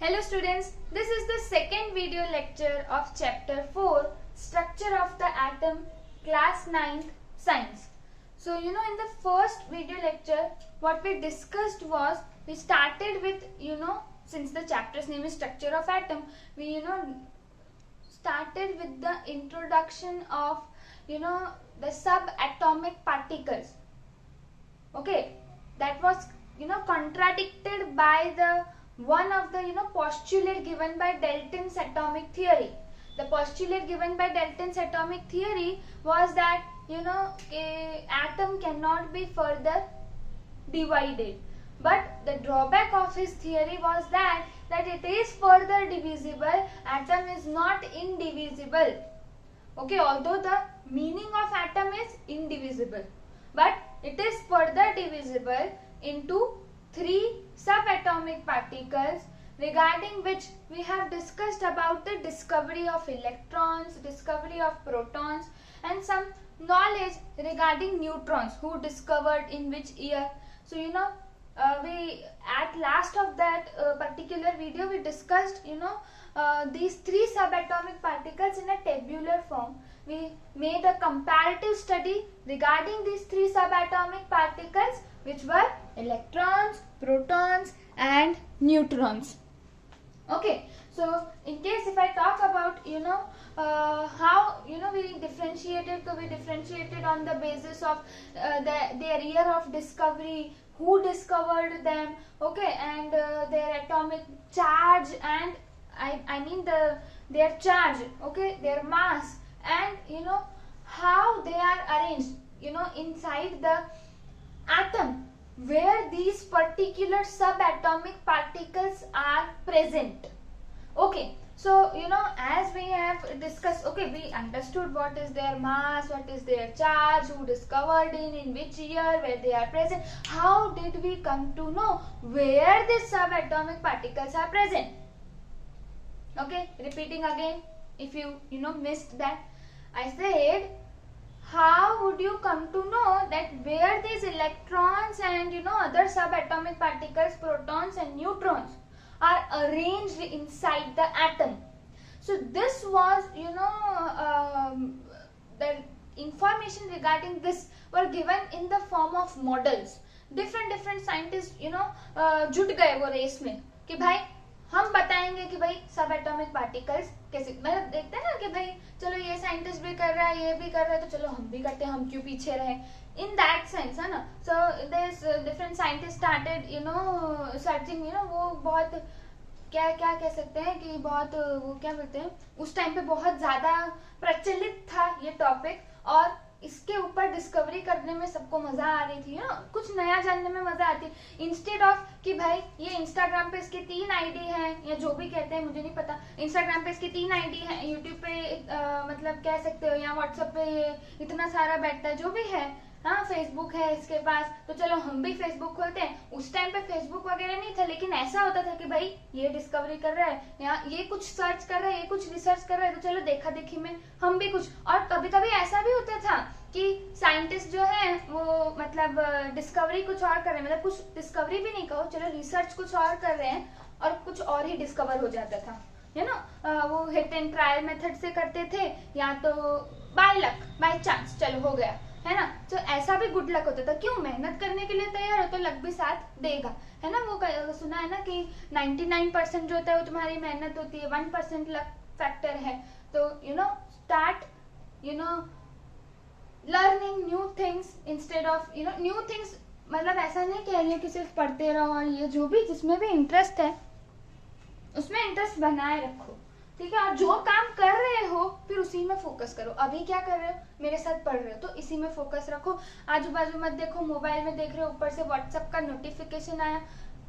Hello students, this is the second video lecture of chapter 4, Structure of the Atom, class 9th, Science. So in the first video lecture, what we discussed was, we started with, since the chapter's name is Structure of Atom, we, started with the introduction of, the subatomic particles. Okay, that was, contradicted by the one of the postulate given by Dalton's atomic theory. The postulate given by Dalton's atomic theory was that a atom cannot be further divided, but the drawback of his theory was that it is further divisible, atom is not indivisible. Okay, although the meaning of atom is indivisible, but it is further divisible into 3 subatomic particles, regarding which we have discussed about the discovery of electrons, discovery of protons, and some knowledge regarding neutrons, who discovered in which year. So we at last of that particular video we discussed these 3 subatomic particles in a tabular form. We made a comparative study regarding these 3 subatomic particles, which were electrons, protons and neutrons. Okay, so in case if I talk about how we differentiated, so we differentiated on the basis of their year of discovery, who discovered them, okay, and their atomic charge, and I mean their charge, okay, their mass, and how they are arranged inside the atom, where these particular subatomic particles are present. Okay, so as we have discussed, okay, we understood what is their mass, what is their charge, who discovered in which year, where they are present. How did we come to know where these subatomic particles are present? Okay, repeating again, if you missed that, I said, how would you come to know that where these electrons and other subatomic particles, protons and neutrons, are arranged inside the atom? So this was the information regarding this were given in the form of models. Different scientists जुट गए वो race में कि भाई हम बताएंगे कि भाई सब एटॉमिक पार्टिकल्स कैसे, मतलब देखते हैं ना कि भाई चलो ये साइंटिस्ट भी कर रहा है, ये भी कर रहा है, तो चलो हम भी करते हैं, हम क्यों पीछे रहे, इन दैट सेंस, है ना. So this different scientist started searching, वो बहुत क्या कह सकते हैं कि बहुत वो क्या बोलते हैं, उस टाइम पे बहुत ज्यादा प्रचलित था ये टॉपिक, और इसके ऊपर डिस्कवरी करने में सबको मजा आ रही थी, कुछ नया जानने में मजा आती. इंस्टेड ऑफ कि भाई ये इंस्टाग्राम पे इसके 3 आईडी हैं, या जो भी कहते हैं मुझे नहीं पता, इंस्टाग्राम पे इसके 3 आईडी हैं, यूट्यूब पे मतलब कह सकते हो, या व्हाट्सएप पे ये इतना सारा बैठता है, जो भी है, हाँ, फेसबुक है इसके पास, तो चलो हम भी फेसबुक खोलते हैं. उस टाइम पे फेसबुक वगैरह नहीं था, लेकिन ऐसा होता था कि भाई ये डिस्कवरी कर रहा है, या ये कुछ सर्च कर रहा है, ये कुछ रिसर्च कर रहा है, तो चलो देखा देखी में हम भी कुछ. और कभी कभी ऐसा भी होता था कि साइंटिस्ट जो है वो मतलब डिस्कवरी कुछ और कर रहे हैं, मतलब कुछ डिस्कवरी भी नहीं कहो, चलो रिसर्च कुछ और कर रहे हैं, और कुछ और ही डिस्कवर हो जाता था, वो हिट एंड ट्रायल मेथड से करते थे, या तो बाय लक, बाय चांस, चलो हो गया, है ना. तो ऐसा भी गुड लक होता था. क्यों, मेहनत करने के लिए तैयार हो तो लक भी साथ देगा, है ना. वो सुना है ना कि 99% जो होता है वो तुम्हारी मेहनत होती है, 1% लक फैक्टर है. तो start learning new things instead of new things. मतलब ऐसा नहीं कह रही है कि सिर्फ पढ़ते रहो, और ये जो भी जिसमें भी इंटरेस्ट है उसमें इंटरेस्ट बनाए रखो, ठीक है. और जो काम कर रहे हो फिर उसी में फोकस करो. अभी क्या कर रहे हो, मेरे साथ पढ़ रहे हो, तो इसी में फोकस रखो. आजू बाजू मत देखो, मोबाइल में देख रहे हो, ऊपर से व्हाट्सएप का नोटिफिकेशन आया,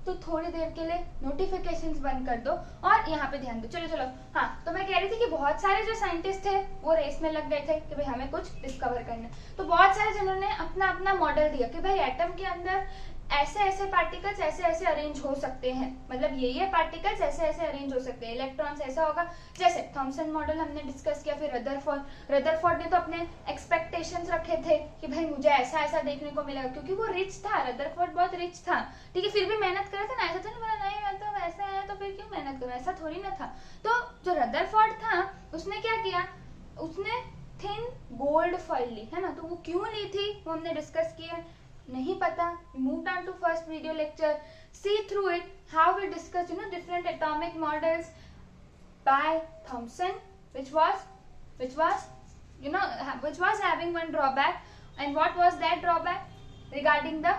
तो थोड़ी देर के लिए नोटिफिकेशंस बंद कर दो और यहाँ पे ध्यान दो. चलो. हाँ, तो मैं कह रही थी कि बहुत सारे जो साइंटिस्ट थे वो रेस में लग गए थे कि भाई हमें कुछ डिस्कवर करना है. तो बहुत सारे जिन्होंने अपना अपना मॉडल दिया कि भाई एटम के अंदर ऐसे पार्टिकल्स ऐसे अरेंज हो सकते हैं, मतलब ये पार्टिकल्स ऐसे अरेंज हो सकते हैं, इलेक्ट्रॉन्स ऐसा होगा, जैसे थॉमसन मॉडल हमने डिस्कस किया. फिर रदरफोर्ड ने तो अपने एक्सपेक्टेशंस रखे थे कि भाई मुझे ऐसा देखने को मिलेगा, क्योंकि वो रिच था, रदरफोर्ड बहुत रिच था, ठीक है, फिर भी मेहनत कर रहा था ना. ऐसा तो नहीं बोला नहीं मैं तो वैसे है तो फिर क्यों मेहनत करूँ, ऐसा थोड़ी ना था। तो जो रदरफोर्ड था उसने क्या किया, उसने थिन गोल्ड फॉइल ली है ना। तो वो क्यों ली थी वो हमने डिस्कस किया, नहीं पता, move down to first video lecture, see through it how we discuss different atomic models by Thomson which was having one drawback. And what was that drawback? regarding the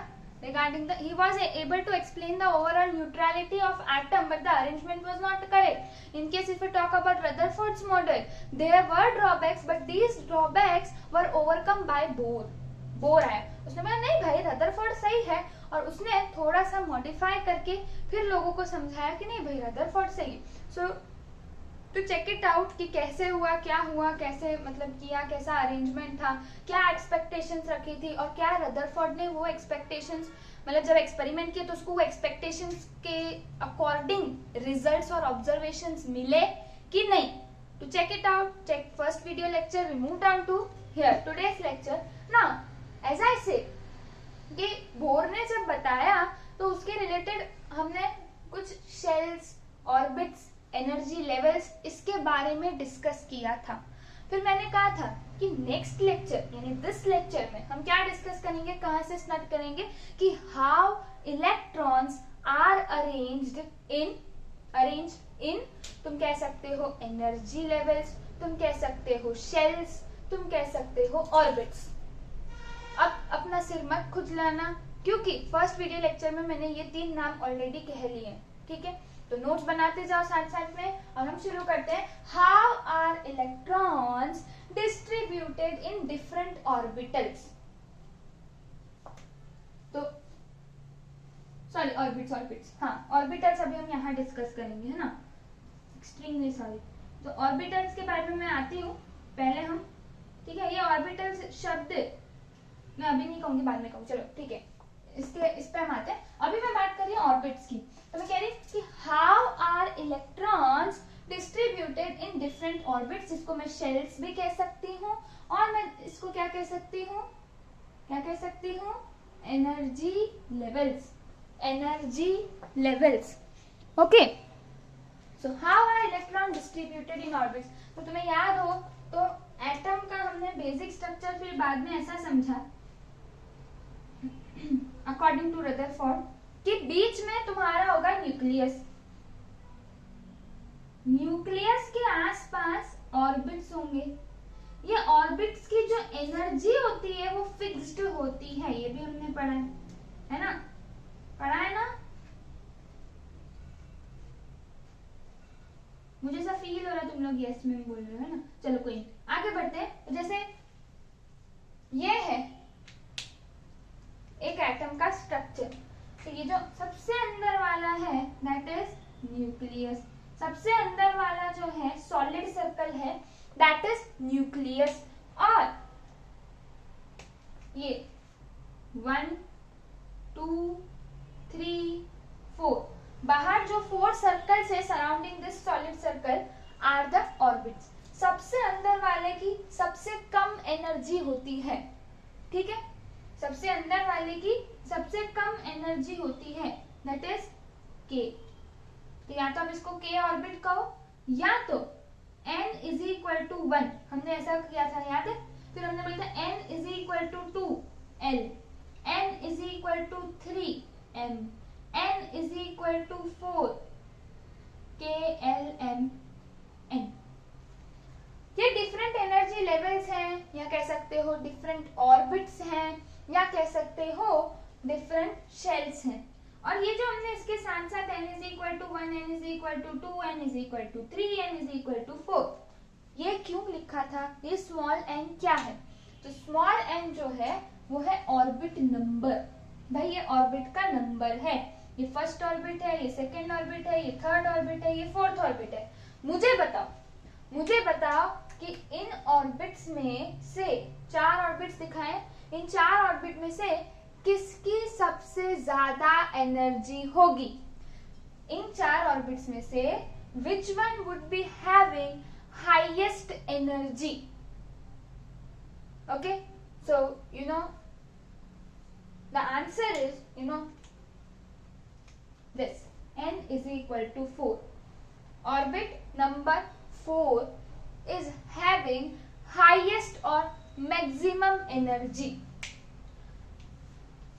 he was able to explain the overall neutrality of atom, but the arrangement was not correct. In case if we talk about Rutherford's model, there were drawbacks, but these drawbacks were overcome by bore आया, उसने बोला नहीं भाई Rutherford सही है, और उसने थोड़ा सा मॉडिफाई करके फिर लोगों को समझाया कि नहीं भाई रदरफोर्ड सही है। सो टू चेक इट आउट कि कैसे हुआ, कैसे मतलब किया, कैसा अरेंजमेंट था, क्या एक्सपेक्टेशंस रखी थी, और क्या रदरफोर्ड ने वो एक्सपेक्टेशंस मतलब जब एक्सपेरिमेंट किए तो उसको वो एक्सपेक्टेशंस के अकॉर्डिंग रिजल्ट्स और ऑब्जर्वेशंस मिले कि नहीं। To check it out, check first video lecture, we move down to here today's lecture. Now as I say कि बोर ने जब बताया तो उसके रिलेटेड हमने कुछ शेल्स, ऑर्बिट्स, एनर्जी लेवल्स इसके बारे में डिस्कस किया था। फिर मैंने कहा था कि नेक्स्ट लेक्चर यानी दिस लेक्चर में हम क्या डिस्कस करेंगे, कहां से स्टार्ट करेंगे कि how electrons are arranged in तुम कह सकते हो एनर्जी लेवल्स, तुम कह सकते हो शेल्स, तुम कह सकते हो ऑर्बिट्स। अब अपना सिर मत खुजलाना, क्योंकि फर्स्ट वीडियो लेक्चर में मैंने ये 3 नाम ऑलरेडी कह लिए हैं, ठीक है। तो नोट्स बनाते जाओ साथ साथ में, और हम शुरू करते हैं। How are electrons distributed in different orbitals. तो सॉरी ऑर्बिट्स, हाँ ऑर्बिटल्स अभी हम यहाँ डिस्कस करेंगे, है ना, एक्सट्रीमली सॉरी। तो ऑर्बिटल्स के बारे में मैं आती हूँ पहले हम, ठीक है। ये ऑर्बिटल्स शब्द मैं अभी नहीं कहूंगी, बाद में कहूँ, चलो ठीक है। इस पे हम आते हैं। अभी मैं बात कर रही हूँ ऑर्बिट्स की। तो मैं कह रही कि how are electrons distributed in different orbits. इसको मैं शेल्स भी कह सकती हूँ, और मैं इसको क्या कह सकती हूँ, energy levels. Okay, so how are electron distributed in orbits. तो तुम्हें याद हो तो एटम का हमने बेसिक स्ट्रक्चर फिर बाद में ऐसा समझा अकॉर्डिंग टू रदरफोर्ड कि बीच में तुम्हारा होगा न्यूक्लियस के आसपास ऑर्बिट्स होंगे। ये ऑर्बिट्स की जो एनर्जी होती है वो फिक्स्ड होती है, ये भी हमने पढ़ा है ना, मुझे ऐसा फील हो रहा है तुम लोग यस में बोल रहे हो, है ना। चलो कोई नहीं, आगे बढ़ते हैं। तो जैसे ये है एक एटम का स्ट्रक्चर, तो ये जो सबसे अंदर वाला है दैट इज न्यूक्लियस, सबसे अंदर वाला जो है सॉलिड सर्कल है दैट इज न्यूक्लियस। और ये 1 2 3 4 बाहर जो 4 सर्कल्स है surrounding this solid circle are the orbits. सबसे अंदर वाले की सबसे कम एनर्जी होती है, ठीक है, सबसे अंदर वाले की सबसे कम एनर्जी होती है दैट इज के। तो या तो आप इसको के ऑर्बिट कहो, या तो n इज इक्वल टू 1, हमने ऐसा किया था याद है। फिर हमने बोला था n is equal to 2l, n is equal to 3m, n is equal to 4 klm n। ये डिफरेंट एनर्जी लेवल्स हैं, या कह सकते हो डिफरेंट ऑर्बिट्स हैं, या कह सकते हो डिफरेंट शेल्स हैं। और ये जो हमने इसके साथ साथ n is equal to 1, n is equal to 2, n is equal to 3, n is equal to 4, ये क्यों लिखा था, ये स्मॉल n क्या है। तो स्मॉल n जो है वो है ऑर्बिट नंबर। भाई ये ऑर्बिट का नंबर है, ये फर्स्ट ऑर्बिट है, ये सेकेंड ऑर्बिट है, ये थर्ड ऑर्बिट है, ये फोर्थ ऑर्बिट है। मुझे बताओ कि इन ऑर्बिट्स में से 4 ऑर्बिट्स दिखाएं, इन 4 ऑर्बिट में से किसकी सबसे ज्यादा एनर्जी होगी। इन 4 ऑर्बिट्स में से which one would be having highest energy? Okay, so you know the answer is this, n is equal to 4, orbit number 4 is having highest or maximum energy.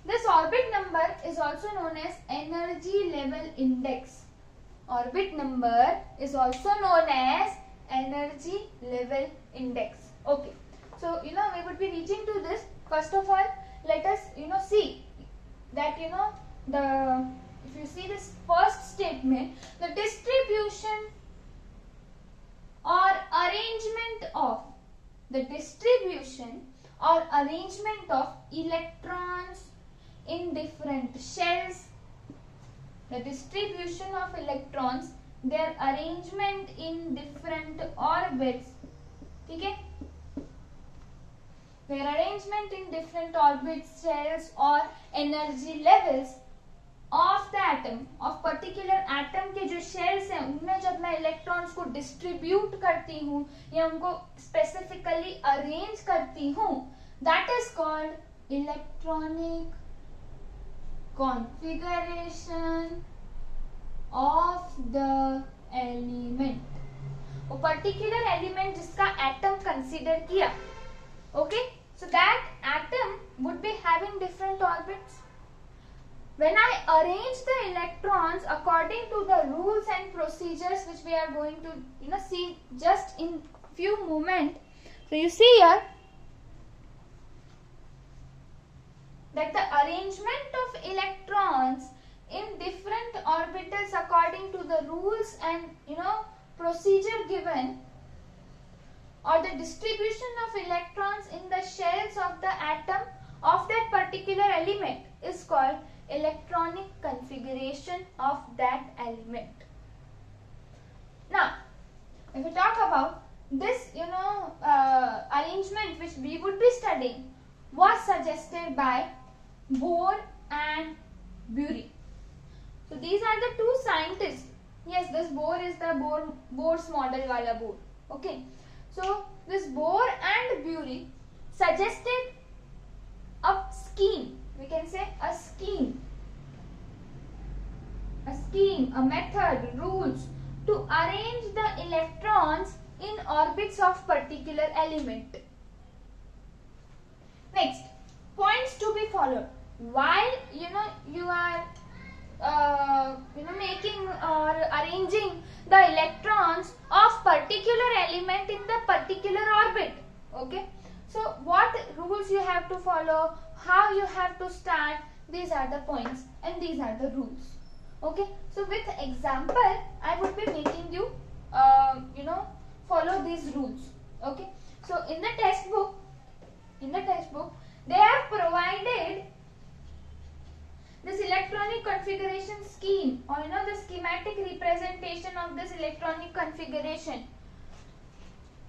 This orbit number is also known as energy level index. Orbit number is also known as energy level index. Okay, so we would be reaching to this. First of all, let us see that if you see this first statement, the distribution or arrangement of electrons in different shells, the distribution of electrons, their arrangement in different orbits, okay? Their arrangement in different orbits, shells or energy levels of the atom, of particular atom के जो shells हैं उनमें जब मैं electrons को distribute करती हूँ या उनको specifically arrange करती हूँ, that is called electronic configuration of the element. वो particular element जिसका atom consider किया, okay? So that atom would be having different orbits. When I arrange the electrons according to the rules and procedures which we are going to see just in few moments. So you see here that the arrangement of electrons in different orbitals according to the rules and procedure given, or the distribution of electrons in the shells of the atom of that particular element is called electronic configuration of that element. Now, if we talk about this, arrangement which we would be studying was suggested by Bohr and Bury. So these are the two scientists. Yes, this Bohr is the Bohr's model wala Bohr. Okay. So this Bohr and Bury suggested a scheme. We can say a scheme, a method, rules to arrange the electrons in orbits of particular element. Next, points to be followed while you are making or arranging the electrons of particular element in the particular orbit. Okay, so what rules you have to follow, how you have to start, these are the points and these are the rules. Okay, so with example I would be making you follow these rules. Okay, so in the textbook they have provided this electronic configuration scheme, or the schematic representation of this electronic configuration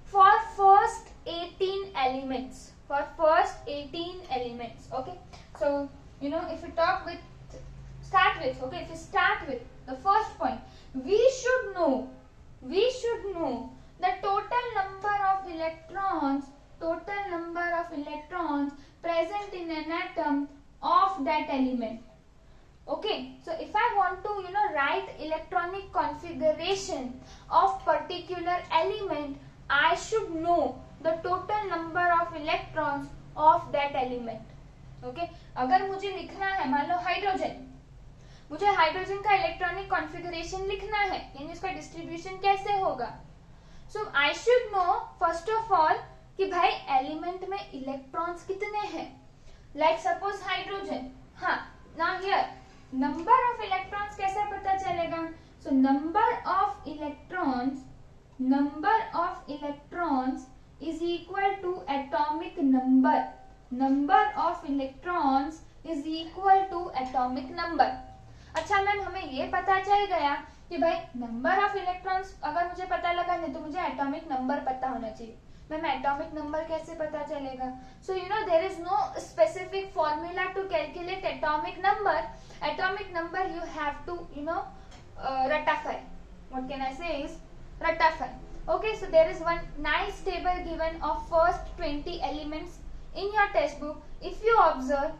for first 18 elements. Okay, so if we start with the first point, we should know the total number of electrons present in an atom of that element. Okay, so if I want to write electronic configuration of particular element, I should know the total number of electrons of that element. Okay, अगर मुझे लिखना है, मान लो मुझे hydrogen का electronic configuration लिखना है, यानी उसका डिस्ट्रीब्यूशन कैसे होगा. So I should know first of all कि भाई एलिमेंट में इलेक्ट्रॉन्स कितने हैं. लाइक सपोज हाइड्रोजन, हाँ, now here number of electrons कैसे पता चलेगा. So number of electrons is equal to atomic number. अच्छा मैम, हमें ये पता चल गया कि भाई नंबर ऑफ इलेक्ट्रॉन्स अगर मुझे पता लगा नहीं तो मुझे एटॉमिक नंबर पता होना चाहिए. मैम एटॉमिक नंबर कैसे पता चलेगा. So there is no specific formula to calculate atomic number. Atomic number you have to ratify. What can I say is ratify. Okay, so there is one nice table given of first 20 elements in your textbook. If you observe,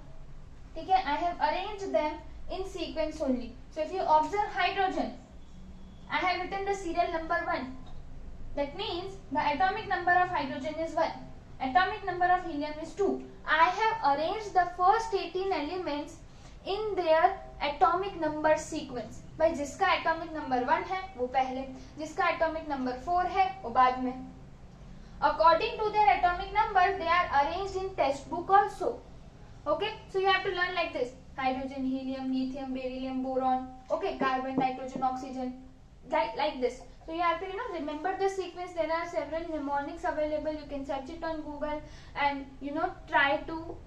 okay, I have arranged them in sequence only. So if you observe hydrogen, I have written the serial number 1. That means the atomic number of hydrogen is 1. Atomic number of helium is 2. I have arranged the first 18 elements in their atomic number sequence. भाई जिसका atomic number 1 है वो पहले, जिसका atomic number 4 है वो बाद में. According to their atomic number, they are arranged in textbook also. Okay, so you have to learn like this: hydrogen, helium, lithium, beryllium, boron. Okay, carbon, nitrogen, oxygen, like this. So you have to remember the sequence. There are several mnemonics available. You can search it on Google and try to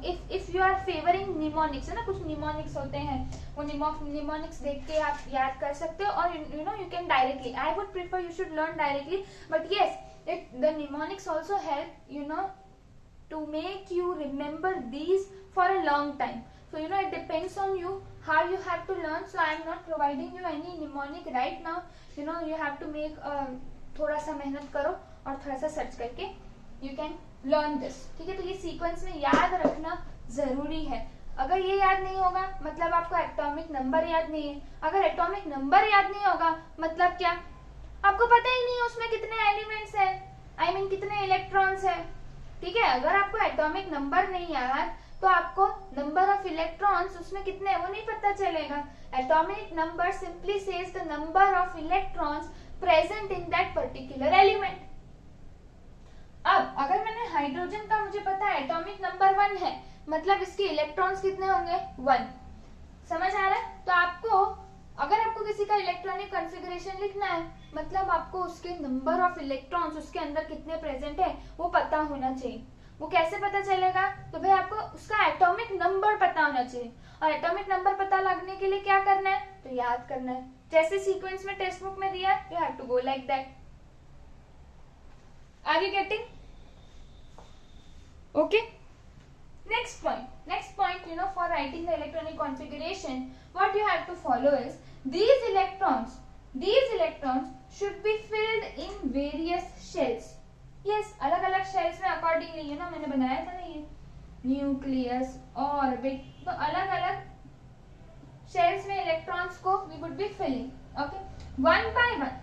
if you are favoring mnemonics, है ना, कुछ mnemonics होते हैं, वो mnemonics देख के आप याद कर सकते हो, और you can directly. I would prefer you should learn directly, but yes, the mnemonics also help to make you remember these for a long time. So it depends on you how you have to learn. So I am not providing you any mnemonic right now. You have to make थोड़ा सा मेहनत करो और थोड़ा सा search करके you can learn this. ठीक है, तो ये सीक्वेंस में याद रखना जरूरी है. अगर ये याद नहीं होगा मतलब आपको एटॉमिक नंबर याद नहीं है. अगर एटॉमिक नंबर याद नहीं होगा मतलब क्या, आपको पता ही नहीं है उसमें कितने एलिमेंट्स हैं, I mean कितने इलेक्ट्रॉन्स हैं. ठीक है, अगर आपको एटॉमिक नंबर नहीं याद तो आपको नंबर ऑफ इलेक्ट्रॉन्स उसमें कितने हैं वो नहीं पता चलेगा. Atomic number simply says the number of electrons present in that particular element. अब अगर मैंने हाइड्रोजन का मुझे पता है एटॉमिक नंबर 1 है, मतलब इसके इलेक्ट्रॉन्स कितने होंगे 1. समझ आ रहा है? तो आपको अगर आपको किसी का इलेक्ट्रॉनिक कॉन्फ़िगरेशन लिखना है मतलब आपको उसके नंबर ऑफ इलेक्ट्रॉन्स उसके अंदर कितने प्रेजेंट है वो पता होना चाहिए. वो कैसे पता चलेगा? तो भाई आपको उसका एटॉमिक नंबर पता होना चाहिए, और एटॉमिक नंबर पता लगने के लिए क्या करना है, तो याद करना है. जैसे सीक्वेंस में टेक्स्ट बुक में दिया है, you have to go like that. Are you getting? Okay. Next point, for writing the electronic configuration, what you have to follow is these electrons should be filled in various shells. Yes, अलग-अलग shells में accordingly, मैंने बनाया था ना ये nucleus, orbit, तो अलग-अलग shells में electrons को we would be filling. Okay, one by one.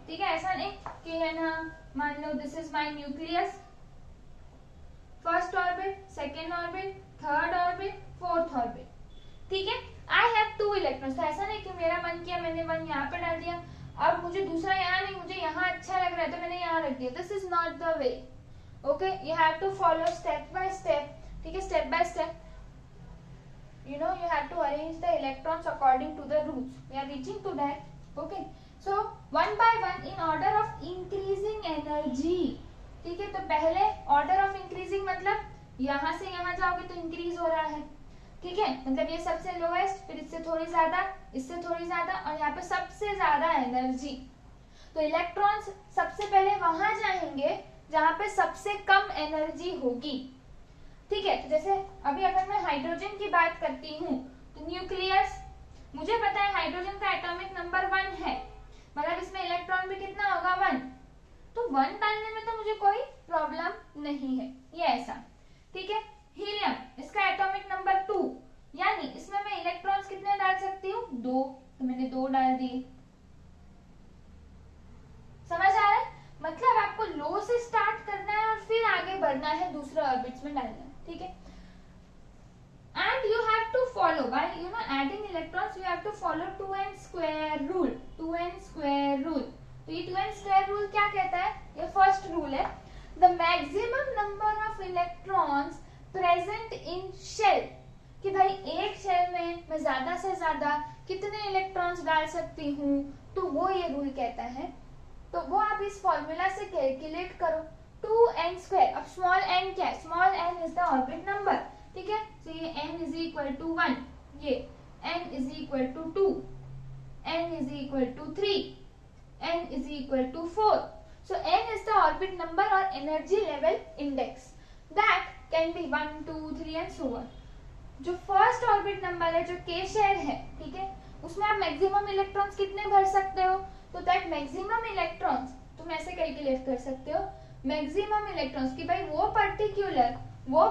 ठीक है, ऐसा नहीं कि है ना, मान लो this is my nucleus, first orbit, second orbit, third orbit, fourth orbit. ठीक है, आई हैव 2 इलेक्ट्रॉन्स. तो ऐसा नहीं कि मेरा मन किया मैंने 1 यहाँ पे डाल दिया, अब मुझे दूसरा यहाँ नहीं, मुझे यहाँ अच्छा लग रहा है तो मैंने यहाँ रख दिया. This is not the way. Okay, you have to follow step by step. ठीक है, step by step you have to arrange the electrons according to the rules. We are reaching to that. Okay, so one by one in order of increasing energy. ठीक है, तो पहले order of increasing मतलब यहाँ से यहाँ जाओगे तो इंक्रीज हो रहा है. ठीक है, मतलब ये सबसे लोएस्ट, फिर इससे थोड़ी ज्यादा, इससे थोड़ी ज्यादा, और यहाँ पे सबसे ज्यादा एनर्जी. तो इलेक्ट्रॉन्स सबसे पहले वहां जाएंगे जहां पे सबसे कम एनर्जी होगी. ठीक है, तो जैसे अभी अगर मैं हाइड्रोजन की बात करती हूँ तो न्यूक्लियस, मुझे पता है हाइड्रोजन का एटॉमिक नंबर 1 है, मतलब इसमें इलेक्ट्रॉन भी कितना होगा 1, तो 1 डालने में तो मुझे कोई प्रॉब्लम नहीं है. ये ऐसा. ठीक है, हीलियम, इसका एटॉमिक नंबर 2, यानी इसमें मैं इलेक्ट्रॉन्स कितने डाल सकती हूँ 2, तो मैंने 2 डाल दिए. समझ आ रहा है? मतलब आपको लो से स्टार्ट करना है और फिर आगे बढ़ना है, दूसरे ऑर्बिट्स में डालना है. ठीक है, and you have to follow by adding electrons, you have to follow 2n square rule. 2n square rule. तो ये 2n square rule क्या कहता है? ये फर्स्ट रूल है. The maximum number of electrons present in shell, कि भाई एक शेल में मैं ज्यादा से ज्यादा कितने इलेक्ट्रॉन्स डाल सकती हूँ, तो वो ये रूल कहता है. तो वो आप इस फॉर्मूला से कैलकुलेट करो. 2n square. अब स्मॉल n क्या है? Small n is the orbit number. ठीक है, तो ये n इज इक्वल टू 1, ये n is equal to 2, n is equal to 3, n is equal to 4. So n is the orbit number और energy level index. That can be 1, 2, 3 and so on. जो first orbit number है, जो k shell है, ठीक है, उसमें आप maximum electrons कितने भर सकते हो, तो दैट मैक्सिमम इलेक्ट्रॉन्स तुम ऐसे कैलकुलेट कर सकते हो. मैक्सिमम इलेक्ट्रॉन्स की भाई वो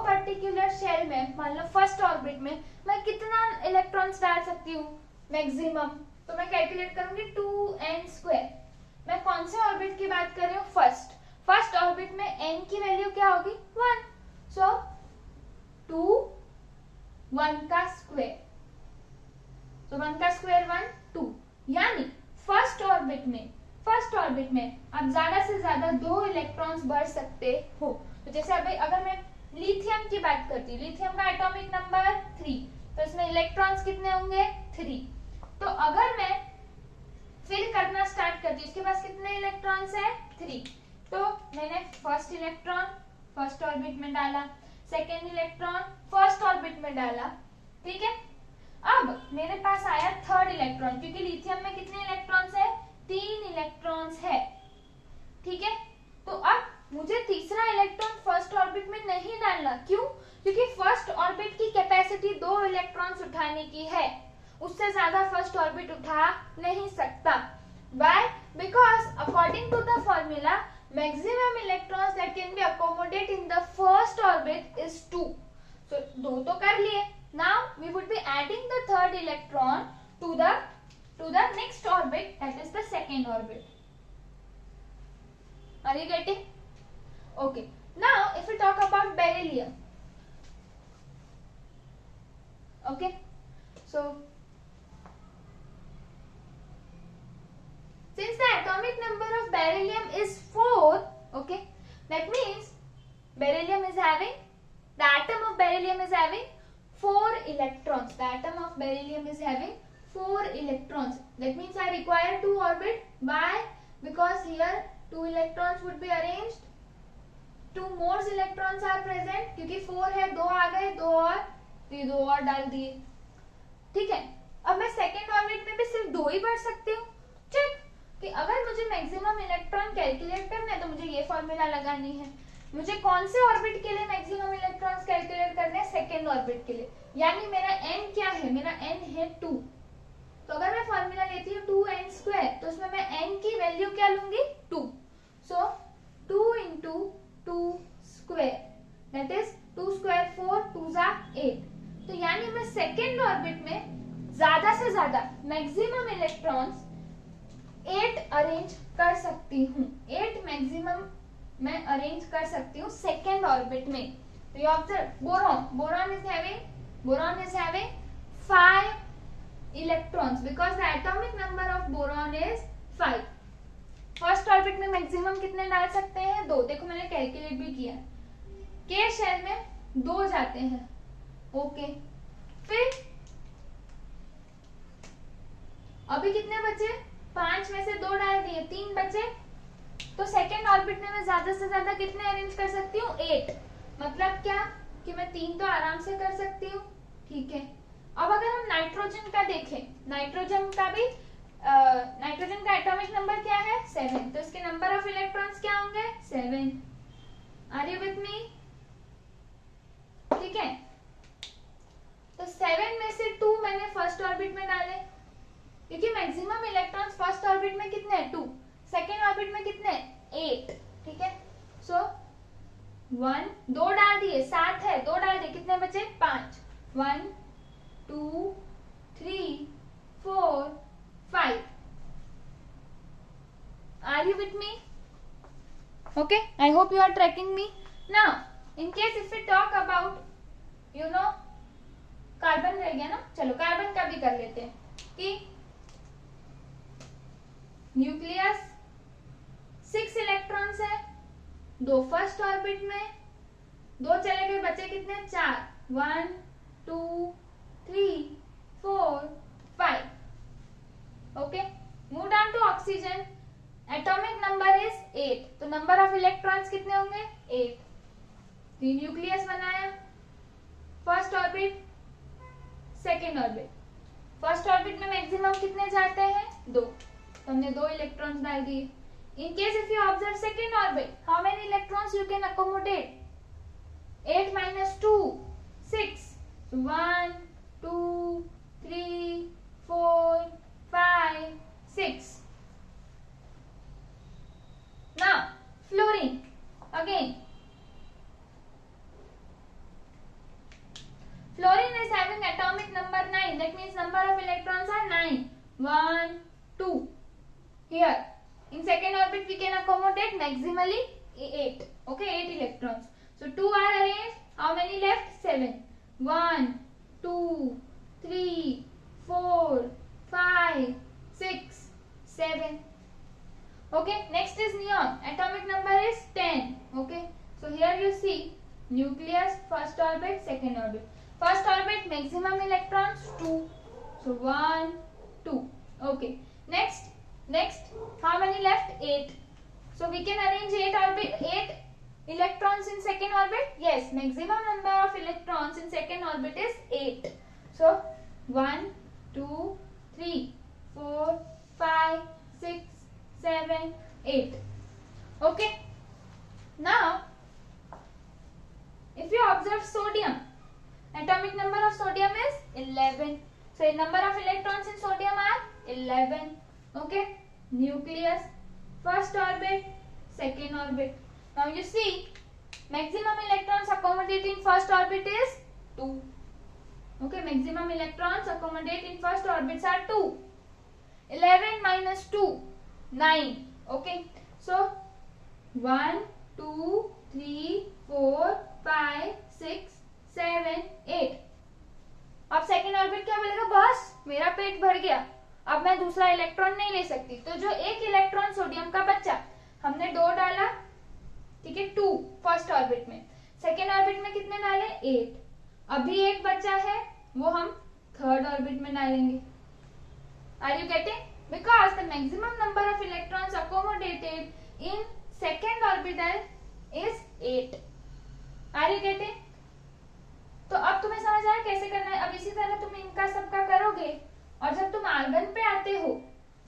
पर्टिकुलर शेल में, मान लो फर्स्ट ऑर्बिट में मैं कितना इलेक्ट्रॉन्स डाल सकती हूँ मैक्सिमम, तो मैं कैलकुलेट करूंगी 2n²। मैं कौन से ऑर्बिट की बात कर रही हूँ? फर्स्ट ऑर्बिट में n की वैल्यू क्या होगी? 1। सो 2 1 का स्क्वायर, तो 1 का स्क्वायर 1 2, यानी फर्स्ट ऑर्बिट में आप ज्यादा से ज्यादा 2 इलेक्ट्रॉन्स भर सकते हो। तो जैसे अभी अगर मैं लिथियम की बात करती हूँ, लिथियम का एटॉमिक नंबर 3, तो इसमें इलेक्ट्रॉन्स कितने होंगे? 3। तो अगर मैं फिल करना स्टार्ट करती हूँ, इसके पास कितने इलेक्ट्रॉन्स है? 3। तो मैंने फर्स्ट इलेक्ट्रॉन फर्स्ट ऑर्बिट में डाला, सेकेंड इलेक्ट्रॉन फर्स्ट ऑर्बिट में डाला, ठीक है। अब मेरे पास आया थर्ड इलेक्ट्रॉन, क्योंकि लिथियम में कितने इलेक्ट्रॉन्स है? 3 इलेक्ट्रॉन्स है, ठीक है। तो अब मुझे तीसरा इलेक्ट्रॉन फर्स्ट ऑर्बिट में नहीं डालना, क्यों? क्योंकि फर्स्ट ऑर्बिट की कैपेसिटी 2 इलेक्ट्रॉन्स उठाने की है, उससे ज्यादा फर्स्ट ऑर्बिट उठा नहीं सकता। Why? Because according to the formula, maximum electrons that can be accommodated in the first orbit is 2. So 2 तो कर लिए. Now we would be adding the third electron to the next orbit, that is the second orbit. Are you getting? Okay. Now if we talk about beryllium, okay, so since the atomic number of beryllium is 4, okay, that means beryllium is having, the atom of beryllium is having 4 electrons. The atom of beryllium is having 4 electrons. That means I require 2 orbit. Why? Because here 2 electrons would be arranged, 2 more electrons are present, क्योंकि 4 है, 2 आ गए, 2 और, तो ये 2 और डाल दिए, ठीक है। अब मैं सेकेंड ऑर्बिट में भी सिर्फ 2 ही भर सकती हूँ। चेक कि अगर मुझे मैक्सिमम इलेक्ट्रॉन कैलकुलेट करना है तो मुझे ये फॉर्मूला लगानी है। मुझे कौन से ऑर्बिट के लिए मैक्सिमम इलेक्ट्रॉन्स कैलकुलेट करने हैं? सेकेंड ऑर्बिट के लिए, यानी मेरा n क्या है? मेरा n है 2। तो अगर मैं फॉर्मूला लेती हूँ 2n², तो उसमें मैं n की वैल्यू क्या लूंगी? 2। सो 2 × 2², दैट इज 2 स्क्वायर 4, 2 8। तो यानी मैं सेकेंड ऑर्बिट में ज्यादा से ज्यादा मैक्सिमम इलेक्ट्रॉन्स 8 अरेंज कर सकती हूँ। 8 मैक्सिमम मैं अरेंज कर सकती हूँ सेकेंड ऑर्बिट में। तो you observe boron is having 5 electrons because the atomic number of boron is 5। First orbit में मैक्सिमम कितने डाल सकते हैं? 2। देखो मैंने कैलकुलेट भी किया, के शेल में 2 जाते हैं, ओके। फिर अभी कितने बचे? 5 में से 2 डाल दिए, 3 बचे। तो सेकेंड ऑर्बिट में मैं ज्यादा से ज्यादा कितने अरेंज कर सकती हूँ? 8। मतलब क्या कि मैं 3 तो आराम से कर सकती हूँ, ठीक है। अब अगर हम नाइट्रोजन का देखें, नाइट्रोजन का एटॉमिक नंबर क्या है? 7। तो इसके नंबर ऑफ इलेक्ट्रॉन्स क्या होंगे? 7। Are you with me? ठीक है। तो 7 में से 2 मैंने फर्स्ट ऑर्बिट में डाले, क्योंकि मैक्सिमम इलेक्ट्रॉन्स फर्स्ट ऑर्बिट में कितने हैं? 2। सेकेंड ऑर्बिट में कितने? 8, ठीक है। सो 1 2 डाल दिए, 7 है, 2 डाल दिए, कितने बचे? 5। 1 2 3 4 5। Are you with me? Okay, I hope you are tracking me. Now, in case if we talk about, you know, carbon रह गया ना, चलो कार्बन का भी कर लेते हैं कि न्यूक्लियस 6 इलेक्ट्रॉन्स है, 2 फर्स्ट ऑर्बिट में, 2 चले गए, बचे कितने? 4। 1 2 3 4 5। Okay, move down to oxygen. Atomic number is 8, तो नंबर ऑफ इलेक्ट्रॉन्स कितने होंगे? 8। तो न्यूक्लियस बनाया, first orbit, second orbit. First orbit में मैक्सिमम कितने जाते हैं? 2। तो हमने 2 इलेक्ट्रॉन्स डाल दिए। In case if you observe second orbit, how many electrons you can accommodate? 8 - 2 6। 1 2 3 4 5 6। Now fluorine again. Fluorine is having atomic number 9. That means number of electrons are 9. 1 1 2. Here in second orbit we can accommodate maximally 8. Okay, 8 electrons. So 2 are arranged. How many left? 7. 1 2 3 4 5 6 7. Okay, next is neon. Atomic number is 10. Okay, so here you see nucleus, first orbit, second orbit. First orbit maximum electrons 2. So 1 2. Okay, next how many left? 8. So we can arrange 8 electrons in second orbit. Yes, maximum number of electrons in second orbit is 8. So 1 2 3 4 5 6 7 8. Okay, now if you observe sodium, atomic number of sodium is 11. So number of electrons in sodium are 11. Okay, nucleus, first orbit, second orbit. Now you see maximum electrons accommodate in first orbit is 2. Okay, maximum electrons accommodate in first orbits are 2. 11 minus 2, 9. Okay, so 1 2 3 4 5 6 7 8. अब second orbit क्या बोलेगा? बस मेरा पेट भर गया, अब मैं दूसरा इलेक्ट्रॉन नहीं ले सकती. तो जो एक इलेक्ट्रॉन सोडियम का बच्चा, हमने 2 डाला, ठीक है, 2 फर्स्ट ऑर्बिट में. सेकेंड ऑर्बिट में कितने डाले? 8. अभी एक बच्चा है, वो हम थर्ड ऑर्बिट में डालेंगे. Are you getting? Because the maximum number of electrons accommodated in second orbital is 8. Are you getting? तो अब तुम्हें समझ आया कैसे करना है. अब इसी तरह तुम इनका सबका करोगे और जब तुम आर्गन पे आते हो,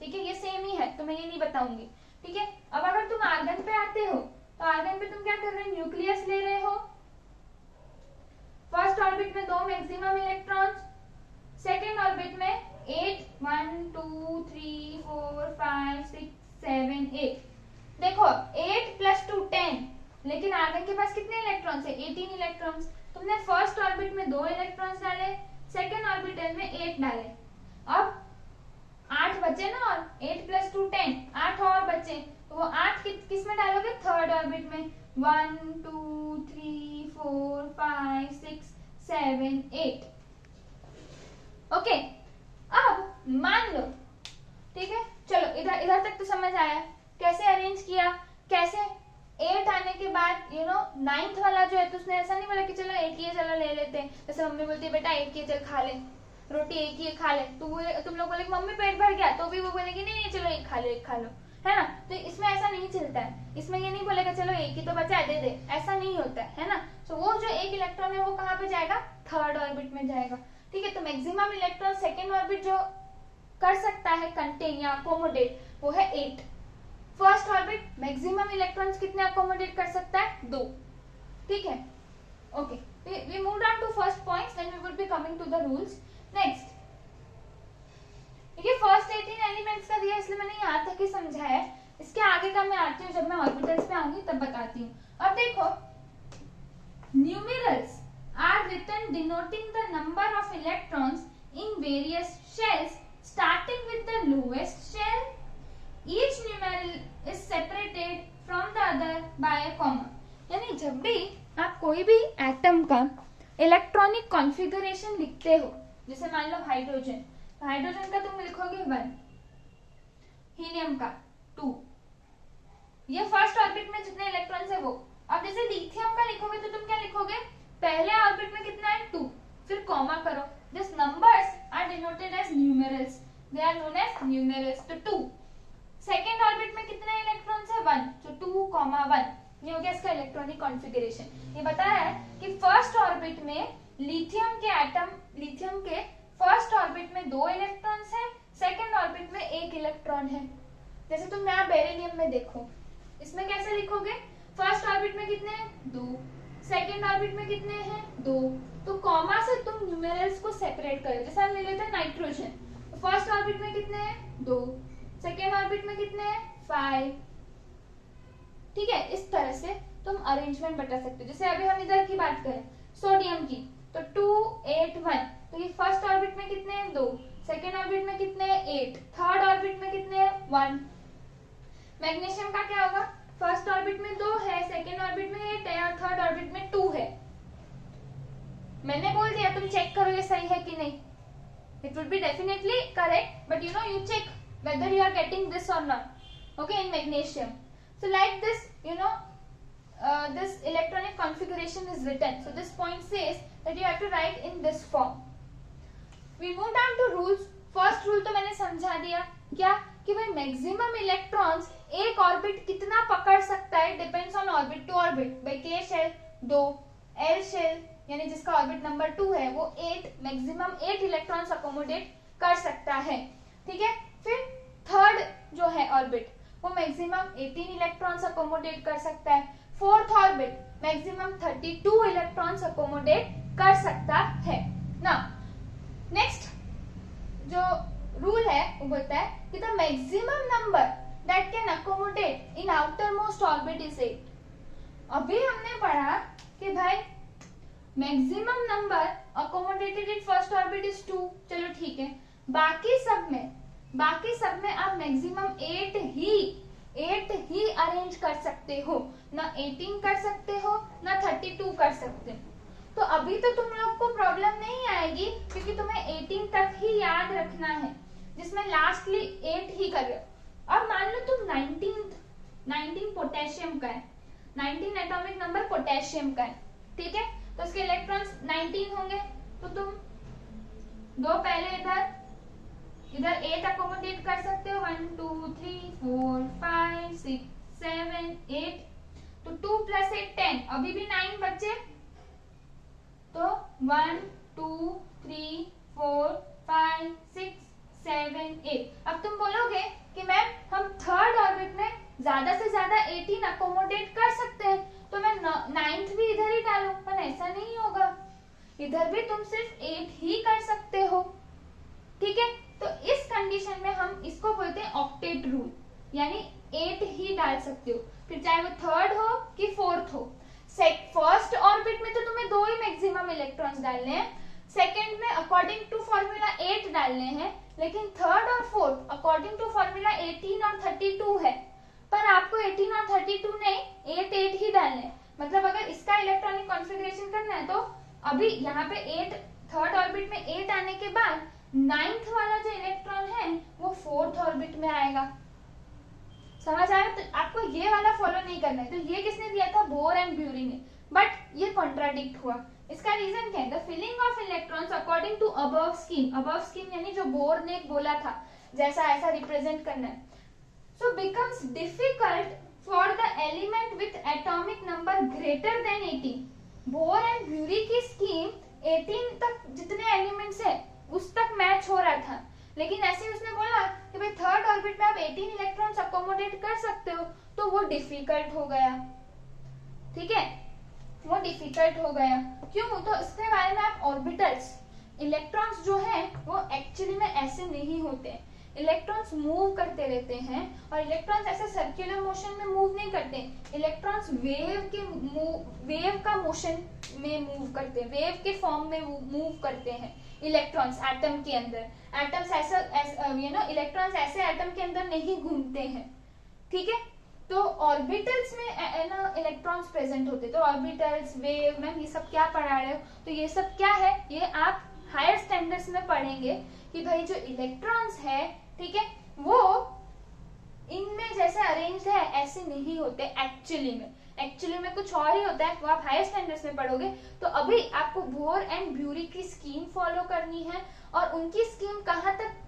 ठीक है, ये सेम ही है, तुम्हें ये नहीं बताऊंगी, ठीक है. अब अगर तुम आर्गन पे आते हो तो आर्गन पे तुम क्या कर रहे हो? न्यूक्लियस ले रहे हो. फर्स्ट ऑर्बिट में 2 मैक्सिमम इलेक्ट्रॉन्स, सेकेंड ऑर्बिट में 8 1 2 3 4 5 6 7 8. देखो 8 प्लस 2 10, लेकिन आर्गन के पास कितने इलेक्ट्रॉन्स है? 18 इलेक्ट्रॉन्स. तुमने फर्स्ट ऑर्बिट में 2 इलेक्ट्रॉन्स डाले, सेकेंड ऑर्बिटल में 8 डाले, अब 8 बचे ना, और 8 प्लस 2 10, 8 और बचे, तो वो 8 किस में डालोगे? थर्ड ऑर्बिट में. 1 2 3 4 5 6 7 8. ओके, अब मान लो, ठीक है, चलो इधर तक तो समझ आया कैसे अरेंज किया, कैसे 8 आने के बाद नाइन्थ वाला जो है, तो उसने ऐसा नहीं बोला कि चलो 8 ही है, चलो ले लेते हैं. जैसे मम्मी बोलती है बेटा 8 की चल खा ले, रोटी 1 ही खा ले, तो तुम लोग बोले मम्मी पेट भर गया, तो भी वो बोलेगी नहीं चलो 1 खा लो, है ना. तो इसमें ऐसा नहीं चलता है. इसमें ये नहीं बोलेगा चलो 1 ही तो बचा है, दे दे, ऐसा नहीं होता है ना. तो वो जो 1 इलेक्ट्रॉन है वो कहाँ पे जाएगा? थर्ड ऑर्बिट में जाएगा. ठीक है, तो मैक्सिमम इलेक्ट्रॉन सेकेंड ऑर्बिट जो कर सकता है कंटेन या अकोमोडेट, वो है 8. फर्स्ट ऑर्बिट मैक्सिमम इलेक्ट्रॉन्स कितने अकोमोडेट कर सकता है? 2. ठीक है, okay. We move on to first points, then we will be coming to the rules. Next, ये फर्स्ट 18 एलिमेंट्स का दिया, इसलिए मैंने यहाँ तक ही समझाया है. इसके आगे का मैं आती हूँ, जब मैं ऑर्बिटल्स पे आऊंगी तब बताती हूँ. अब देखो, numerals are written denoting the number of electrons in various shells starting with the lowest shell. Each numeral is separated from the other by a comma. यानी जब भी आप कोई भी एटम का इलेक्ट्रॉनिक कॉन्फ़िगरेशन लिखते हो, जैसे मान लो हाइड्रोजन, तो हाइड्रोजन का तुम लिखोगे 1, हीलियम का 2, ये फर्स्ट ऑर्बिट में जितने इलेक्ट्रॉन्स है वो. अब जैसे लिथियम का लिखोगे तो तुम क्या लिखोगे? पहले ऑर्बिट में कितना है? 2, फिर कॉमा करो. This numbers are denoted as numerals, they are known as numerals. तो 2. सेकेंड ऑर्बिट में कितने इलेक्ट्रॉन्स है? 1, तो 2, 1. ये हो गया इसका इलेक्ट्रॉनिक कॉन्फ़िगरेशन. ये बताया है कि फर्स्ट ऑर्बिट में लिथियम के फर्स्ट ऑर्बिट में 2 इलेक्ट्रॉन्स है, सेकेंड ऑर्बिट में 1 इलेक्ट्रॉन है. जैसे तुम यहाँ बेरिलियम में देखो, इसमें कैसे लिखोगे? फर्स्ट ऑर्बिट में कितने हैं? 2, सेकेंड ऑर्बिट में कितने हैं? 2. तो कॉमा से तुम न्यूमेरल्स को सेपरेट करो. जैसे हम ले लेते हैं नाइट्रोजन, तो फर्स्ट ऑर्बिट में कितने हैं? 2, सेकेंड ऑर्बिट में कितने हैं? 5. ठीक है, इस तरह से तुम अरेंजमेंट बता सकते हो. जैसे अभी हम इधर की बात करें सोडियम की, तो 2 8 1, तो ये फर्स्ट ऑर्बिट में कितने हैं? 2, सेकेंड ऑर्बिट में कितने हैं 8, थर्ड ऑर्बिट में कितने हैं 1। मैग्नीशियम का क्या होगा, फर्स्ट ऑर्बिट में 2 है, सेकेंड ऑर्बिट में 8 है और थर्ड ऑर्बिट में 2 है। मैंने बोल दिया, तुम चेक करो ये सही है कि नहीं। It will be definitely correct, but you know you check whether you are getting this or not, okay, in magnesium. So like this, you know, this electronic configuration is written. So this point says that you have to write in this form. We move down to rules. First rule तो मैंने समझा दिया, क्या कि भाई maximum electrons एक orbit कितना पकड़ सकता है depends on orbit to orbit. भाई के शेल 2, एल शेल यानी जिसका ऑर्बिट नंबर 2 है वो 8, मैक्सिमम 8 इलेक्ट्रॉन्स अकोमोडेट कर सकता है, ठीक है। फिर थर्ड जो है ऑर्बिट वो मैक्सिमम 18 इलेक्ट्रॉन्स अकोमोडेट कर सकता है। Fourth orbit maximum 32 electrons accommodate कर सकता है ना। नेक्स्ट जो रूल है वो बोलता है कि the maximum number that can accommodate in outer most orbit is 8। अभी हमने पढ़ा कि भाई maximum number accommodated in first orbit is 2, चलो ठीक है। बाकी सब में आप मैक्सिमम 8 ही अरेंज कर सकते हो, ना 18 कर सकते हो ना 32 कर सकते हो। तो अभी तो तुम लोग को प्रॉब्लम नहीं आएगी क्योंकि तुम्हें 18 तक ही याद रखना है, जिसमें लास्टली 8 ही कर रहे हो। अब मान लो तुम 19 पोटेशियम का है, 19 एटॉमिक नंबर पोटेशियम का है, ठीक है। तो उसके इलेक्ट्रॉन्स 19 होंगे, तो तुम 2 पहले इधर 8 अकोमोडेट कर सकते हो, 1 2 3 4 5 6 7 8, तो 2 + 8 10, अभी भी 9 बचे, तो 1 2 3 4 5 6 7 8। अब तुम बोलोगे कि मैम हम थर्ड ऑर्बिट में ज्यादा से ज्यादा 18 अकोमोडेट कर सकते हैं, तो मैं 9th भी इधर ही डालूं, पर ऐसा नहीं होगा, इधर भी तुम सिर्फ 8 ही कर सकते हो, ठीक है। तो इस कंडीशन में हम इसको बोलते हैं ऑक्टेट रूल, यानी 8 ही डाल सकते हो, फिर चाहे वो थर्ड हो कि फोर्थ हो। फर्स्ट ऑर्बिट में तो तुम्हें 2 ही मैक्सिमम इलेक्ट्रॉन्स डालने हैं, सेकंड में अकॉर्डिंग टू फॉर्मूला 8 डालने हैं, लेकिन थर्ड और फोर्थ अकॉर्डिंग टू फॉर्मूला 18 और 32 है, पर आपको 18 और 32 नहीं 8 ही डालने हैं। मतलब अगर इसका इलेक्ट्रॉनिक कॉन्फ़िगरेशन करना है तो अभी यहाँ पे 8 थर्ड ऑर्बिट में 8 आने के बाद 9th वाला जो इलेक्ट्रॉन है वो फोर्थ ऑर्बिट में आएगा। समझ आया? तो आपको ये वाला फॉलो नहीं करना है। तो ये किसने दिया था? बोर एंड ब्यूरी ने, बट ये कॉन्ट्राडिक्ट हुआ। इसका रीजन क्या है? The filling of electrons according to above scheme, above scheme यानी जो बोर ने बोला था जैसा ऐसा रिप्रेजेंट करना है, so becomes difficult for the element with atomic number greater than 18। Bohr and Bury की स्कीम 18 तक जितने एलिमेंट्स है उस तक मैच हो रहा था, लेकिन ऐसे ही उसने बोला कि भाई थर्ड ऑर्बिट में आप 18 इलेक्ट्रॉन्स अकोमोडेट कर सकते हो, तो वो डिफिकल्ट हो गया। ठीक है, वो डिफिकल्ट हो गया। क्यों? तो इसके बारे में आप ऑर्बिटल्स, इलेक्ट्रॉन्स जो है वो एक्चुअली में ऐसे नहीं होते। इलेक्ट्रॉन्स मूव करते रहते हैं और इलेक्ट्रॉन्स ऐसे सर्कुलर मोशन में मूव नहीं करते। इलेक्ट्रॉन्स वेव का मोशन में मूव करते हैं, वेव के फॉर्म में मूव करते हैं इलेक्ट्रॉन्स एटम के अंदर। एटम्स ऐसा इलेक्ट्रॉन्स ऐसे एटम के अंदर नहीं घूमते हैं। ठीक है, तो ऑर्बिटल्स में ना इलेक्ट्रॉन्स प्रेजेंट होते। तो ऑर्बिटल्स, वेव, मैम ये सब क्या पढ़ा रहे हो? तो ये सब क्या है, ये आप हायर स्टैंडर्ड्स में पढ़ेंगे कि भाई जो इलेक्ट्रॉन्स है, ठीक है, वो इनमें जैसे अरेंज्ड है ऐसे नहीं होते एक्चुअली में कुछ और ही होता है। वो आप हायर स्टैंडर्ड्स में पढ़ोगे। तो अभी आपको बोर एंड ब्यूरी की स्कीम फॉलो करनी है और उनकी स्कीम कहाँ तक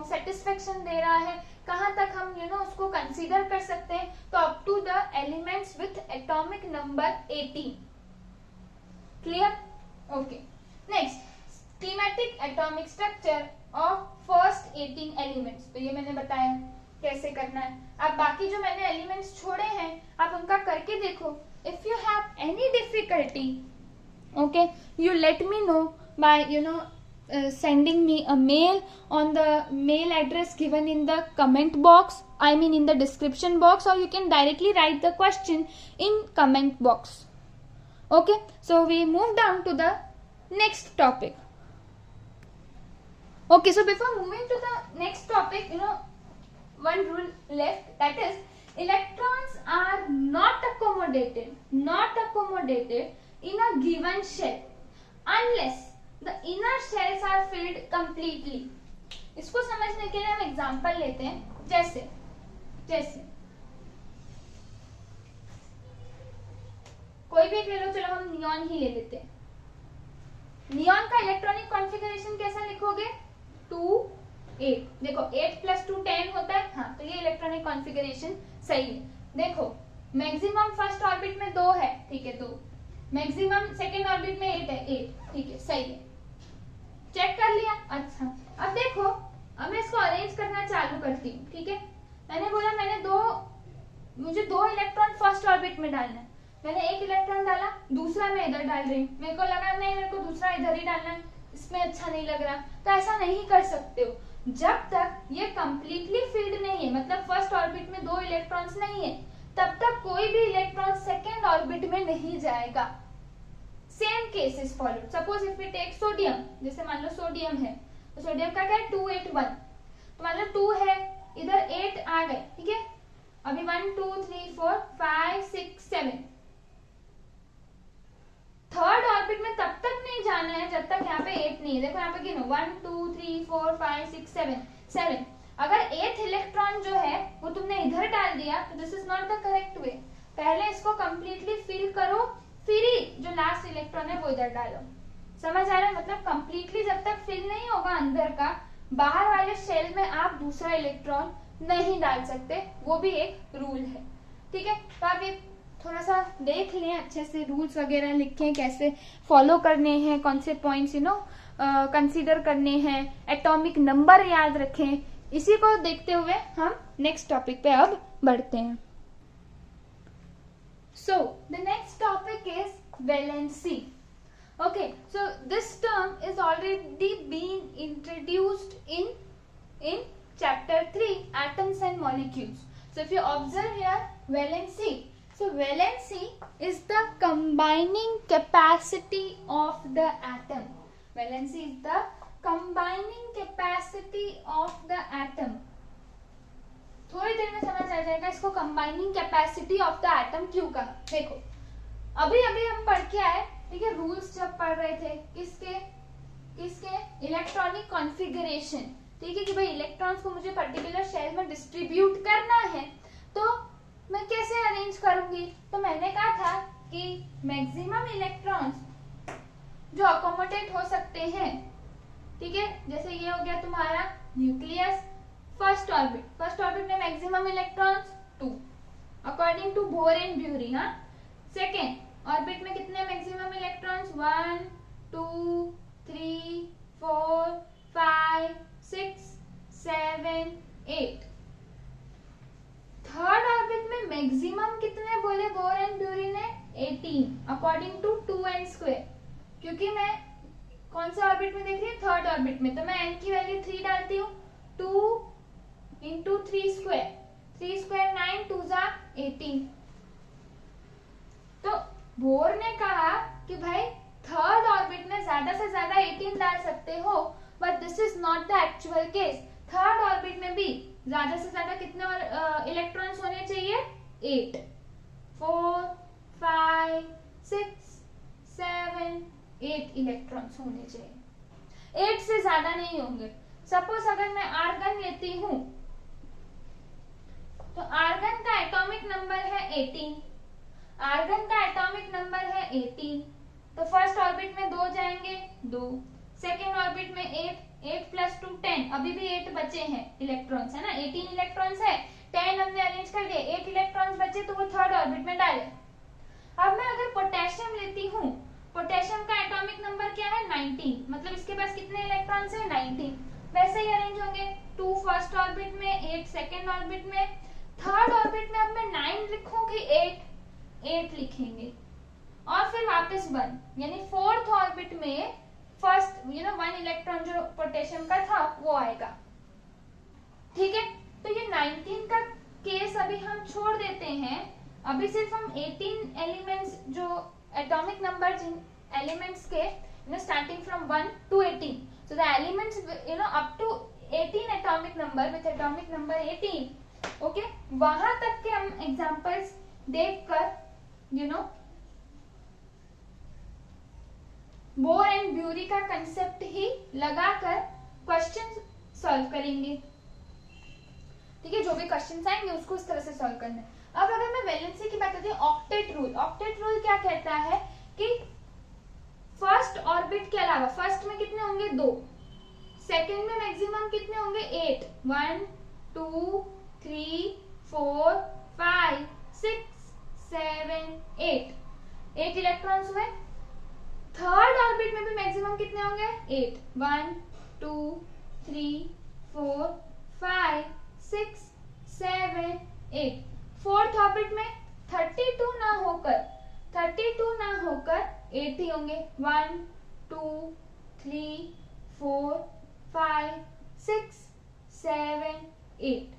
सेटिस्फेक्शन दे रहा है, कहाँ तक हम उसको कंसीडर कर सकते हैं। तो up to the elements with atomic number 18। Clear? Okay, next schematic atomic structure of first 18 elements. तो ये मैंने बताया कैसे करना है। अब बाकी जो मैंने एलिमेंट्स छोड़े हैं आप उनका करके देखो। If you have any difficulty, okay, you let me know by sending me a mail on the mail address given in the comment box, I mean in the description box, or you can directly write the question in comment box. Okay, so we move down to the next topic. Okay, so before moving to the next topic, one rule left, that is electrons are not accommodated in a given shell unless the inner shells are filled completely. इसको समझने के लिए हम example लेते हैं, जैसे कोई भी एक ले लो, चलो हम नियॉन ही ले लेते हैं। नियॉन का इलेक्ट्रॉनिक कॉन्फ़िगरेशन कैसा लिखोगे? 2 8। देखो 8 + 2 10 होता है, हाँ, तो ये इलेक्ट्रॉनिक कॉन्फ़िगरेशन सही है। देखो मैक्सिमम फर्स्ट ऑर्बिट में 2 है, ठीक है 2, मैक्सिमम सेकेंड ऑर्बिट में 8 है, 8, ठीक है सही है, चेक कर लिया। अच्छा अब देखो, अब मैं इसको अरेंज करना चालू करती हूँ, ठीक है। मैंने बोला मुझे 2 इलेक्ट्रॉन फर्स्ट ऑर्बिट में डालना है, मैंने एक इलेक्ट्रॉन डाला, दूसरा मैं इधर डाल रही हूँ, मेरे को लगा नहीं, मेरे को दूसरा इधर ही डालना है, इसमें अच्छा नहीं लग रहा, तो ऐसा नहीं कर सकते हो। जब तक ये कंप्लीटली फिल्ड नहीं है, मतलब फर्स्ट ऑर्बिट में 2 इलेक्ट्रॉन्स नहीं है, तब तक कोई भी इलेक्ट्रॉन सेकेंड ऑर्बिट में नहीं जाएगा। Same case is followed. Suppose if we take sodium, जैसे मान लो सोडियम है, तो सोडियम का क्या है 2 8 1, तो मान लो 2 है, इधर 8 आ गए, ठीक है। अभी 1 2 3 4 5 6 7, थर्ड ऑर्बिट में तब तक नहीं जाना है जब तक यहाँ पे 8 नहीं है। देखो यहाँ पे गिनो 1 2 3 4 5 6 7। अगर 8th इलेक्ट्रॉन जो है वो तुमने इधर डाल दिया तो this is not the correct way. पहले इसको कंप्लीटली फिल करो, फिर ही जो लास्ट इलेक्ट्रॉन है वो इधर डालो। समझ आ रहा है? मतलब कंप्लीटली जब तक फिल नहीं होगा अंदर का, बाहर वाले शेल में आप दूसरा इलेक्ट्रॉन नहीं डाल सकते, वो भी एक रूल है, ठीक है। तो आप ये थोड़ा सा देख लें, अच्छे से रूल्स वगैरह लिखें, कैसे फॉलो करने हैं, कौन से पॉइंट्स कंसीडर करने हैं, एटॉमिक नंबर याद रखें। इसी को देखते हुए हम नेक्स्ट टॉपिक पे अब बढ़ते हैं। So the next topic is valency. Okay, so this term is already been introduced in chapter 3 atoms and molecules. So if you observe here, valency. So valency is the combining capacity of the atom. Valency is the combining capacity of the atom. थोड़ी देर में समझ आ जाएगा इसको combining capacity of the atom क्यों कहा। देखो अभी हम पढ़ के आए, ठीक है, रूल्स जब पढ़ रहे थे किसके इलेक्ट्रॉनिक कॉन्फ़िगरेशन, ठीक है, कि भाई इलेक्ट्रॉन्स को मुझे पर्टिकुलर शेल में डिस्ट्रीब्यूट करना है तो मैं कैसे अरेंज करूंगी। तो मैंने कहा था कि मैक्सिमम इलेक्ट्रॉन्स जो अकोमोडेट हो सकते हैं, ठीक है, जैसे ये हो गया तुम्हारा न्यूक्लियस, फर्स्ट ऑर्बिट में maximum electrons 2 according to Bohr and Bury. हाँ, सेकेंड ऑर्बिट में कितने मैक्सिमम इलेक्ट्रॉन्स 1 2 3 4 5 6 7 8। थर्ड ऑर्बिट में मैक्सिमम कितने बोले बोर एंड ब्यूरी ने 18 अकॉर्डिंग टू 2 n स्क्वायर, क्योंकि मैं कौन से ऑर्बिट में देख रही हूँ थर्ड ऑर्बिट में, तो मैं n की वैल्यू 3 डालती हूँ, 2 इंटू 3 स्क्वायर 9 2 जा 18। तो बोर ने कहा कि भाई थर्ड ऑर्बिट में ज्यादा से ज्यादा 18 डाल सकते हो, but this is not the actual case. Third orbit में भी ज्यादा से ज्यादा कितने इलेक्ट्रॉन्स होने चाहिए 8 4 5 6 7 8 इलेक्ट्रॉन्स होने चाहिए, 8 से ज्यादा नहीं होंगे। सपोज अगर मैं आर्गन लेती हूं तो आर्गन का एटॉमिक नंबर है 18, आर्गन का एटॉमिक नंबर है 18, तो फर्स्ट ऑर्बिट में 2 जाएंगे 2, सेकेंड ऑर्बिट में 8 प्लस 2 10, अभी भी 8 बचे हैं इलेक्ट्रॉन्स, है ना, 18 इलेक्ट्रॉन्स है, 10 हमने अरेंज कर दिए, 8 इलेक्ट्रॉन्स बचे तो वो थर्ड ऑर्बिट में डाले। अब मैं अगर पोटेशियम लेती हूँ, पोटेशियम का एटॉमिक नंबर क्या है 19, मतलब इसके पास कितने इलेक्ट्रॉन्स है 19, वैसे ही अरेंज होंगे, 2 फर्स्ट ऑर्बिट में 8 सेकेंड ऑर्बिट में, थर्ड ऑर्बिट में अब मैं 9 लिखूंगी 8 लिखेंगे और फिर वापस 1, यानी फोर्थ ऑर्बिट में फर्स्ट 1 इलेक्ट्रॉन जो पोटेशियम का था वो आएगा, ठीक है। तो ये 19 का केस अभी हम छोड़ देते हैं, अभी सिर्फ हम 18 एलिमेंट्स जो एटॉमिक नंबर जिन एलिमेंट्स के starting from 1 to 18, So the elements, up to 18 atomic number with atomic number 18, okay, वहां तक के हम एग्जांपल्स देखकर बोर एंड ब्यूरी का कंसेप्ट ही लगाकर क्वेश्चन सॉल्व करेंगे। ठीक है, जो भी क्वेश्चन आएंगे उसको इस तरह से सॉल्व करना है। अब अगर मैं वैलेंसी की बात करती हूँ, ऑक्टेट रूल क्या कहता है कि फर्स्ट ऑर्बिट के अलावा, फर्स्ट में कितने होंगे 2, सेकेंड में मैक्सिमम कितने होंगे 8, 1 2 3 4 5 6 7 8 इलेक्ट्रॉन्स हुए। थर्ड ऑर्बिट में भी मैक्सिमम कितने होंगे 8, 1 2 3 4 5 6 7 8। फोर्थ ऑर्बिट में 32 ना होकर 8 ही होंगे, 1 2 3 4 5 6 7 8।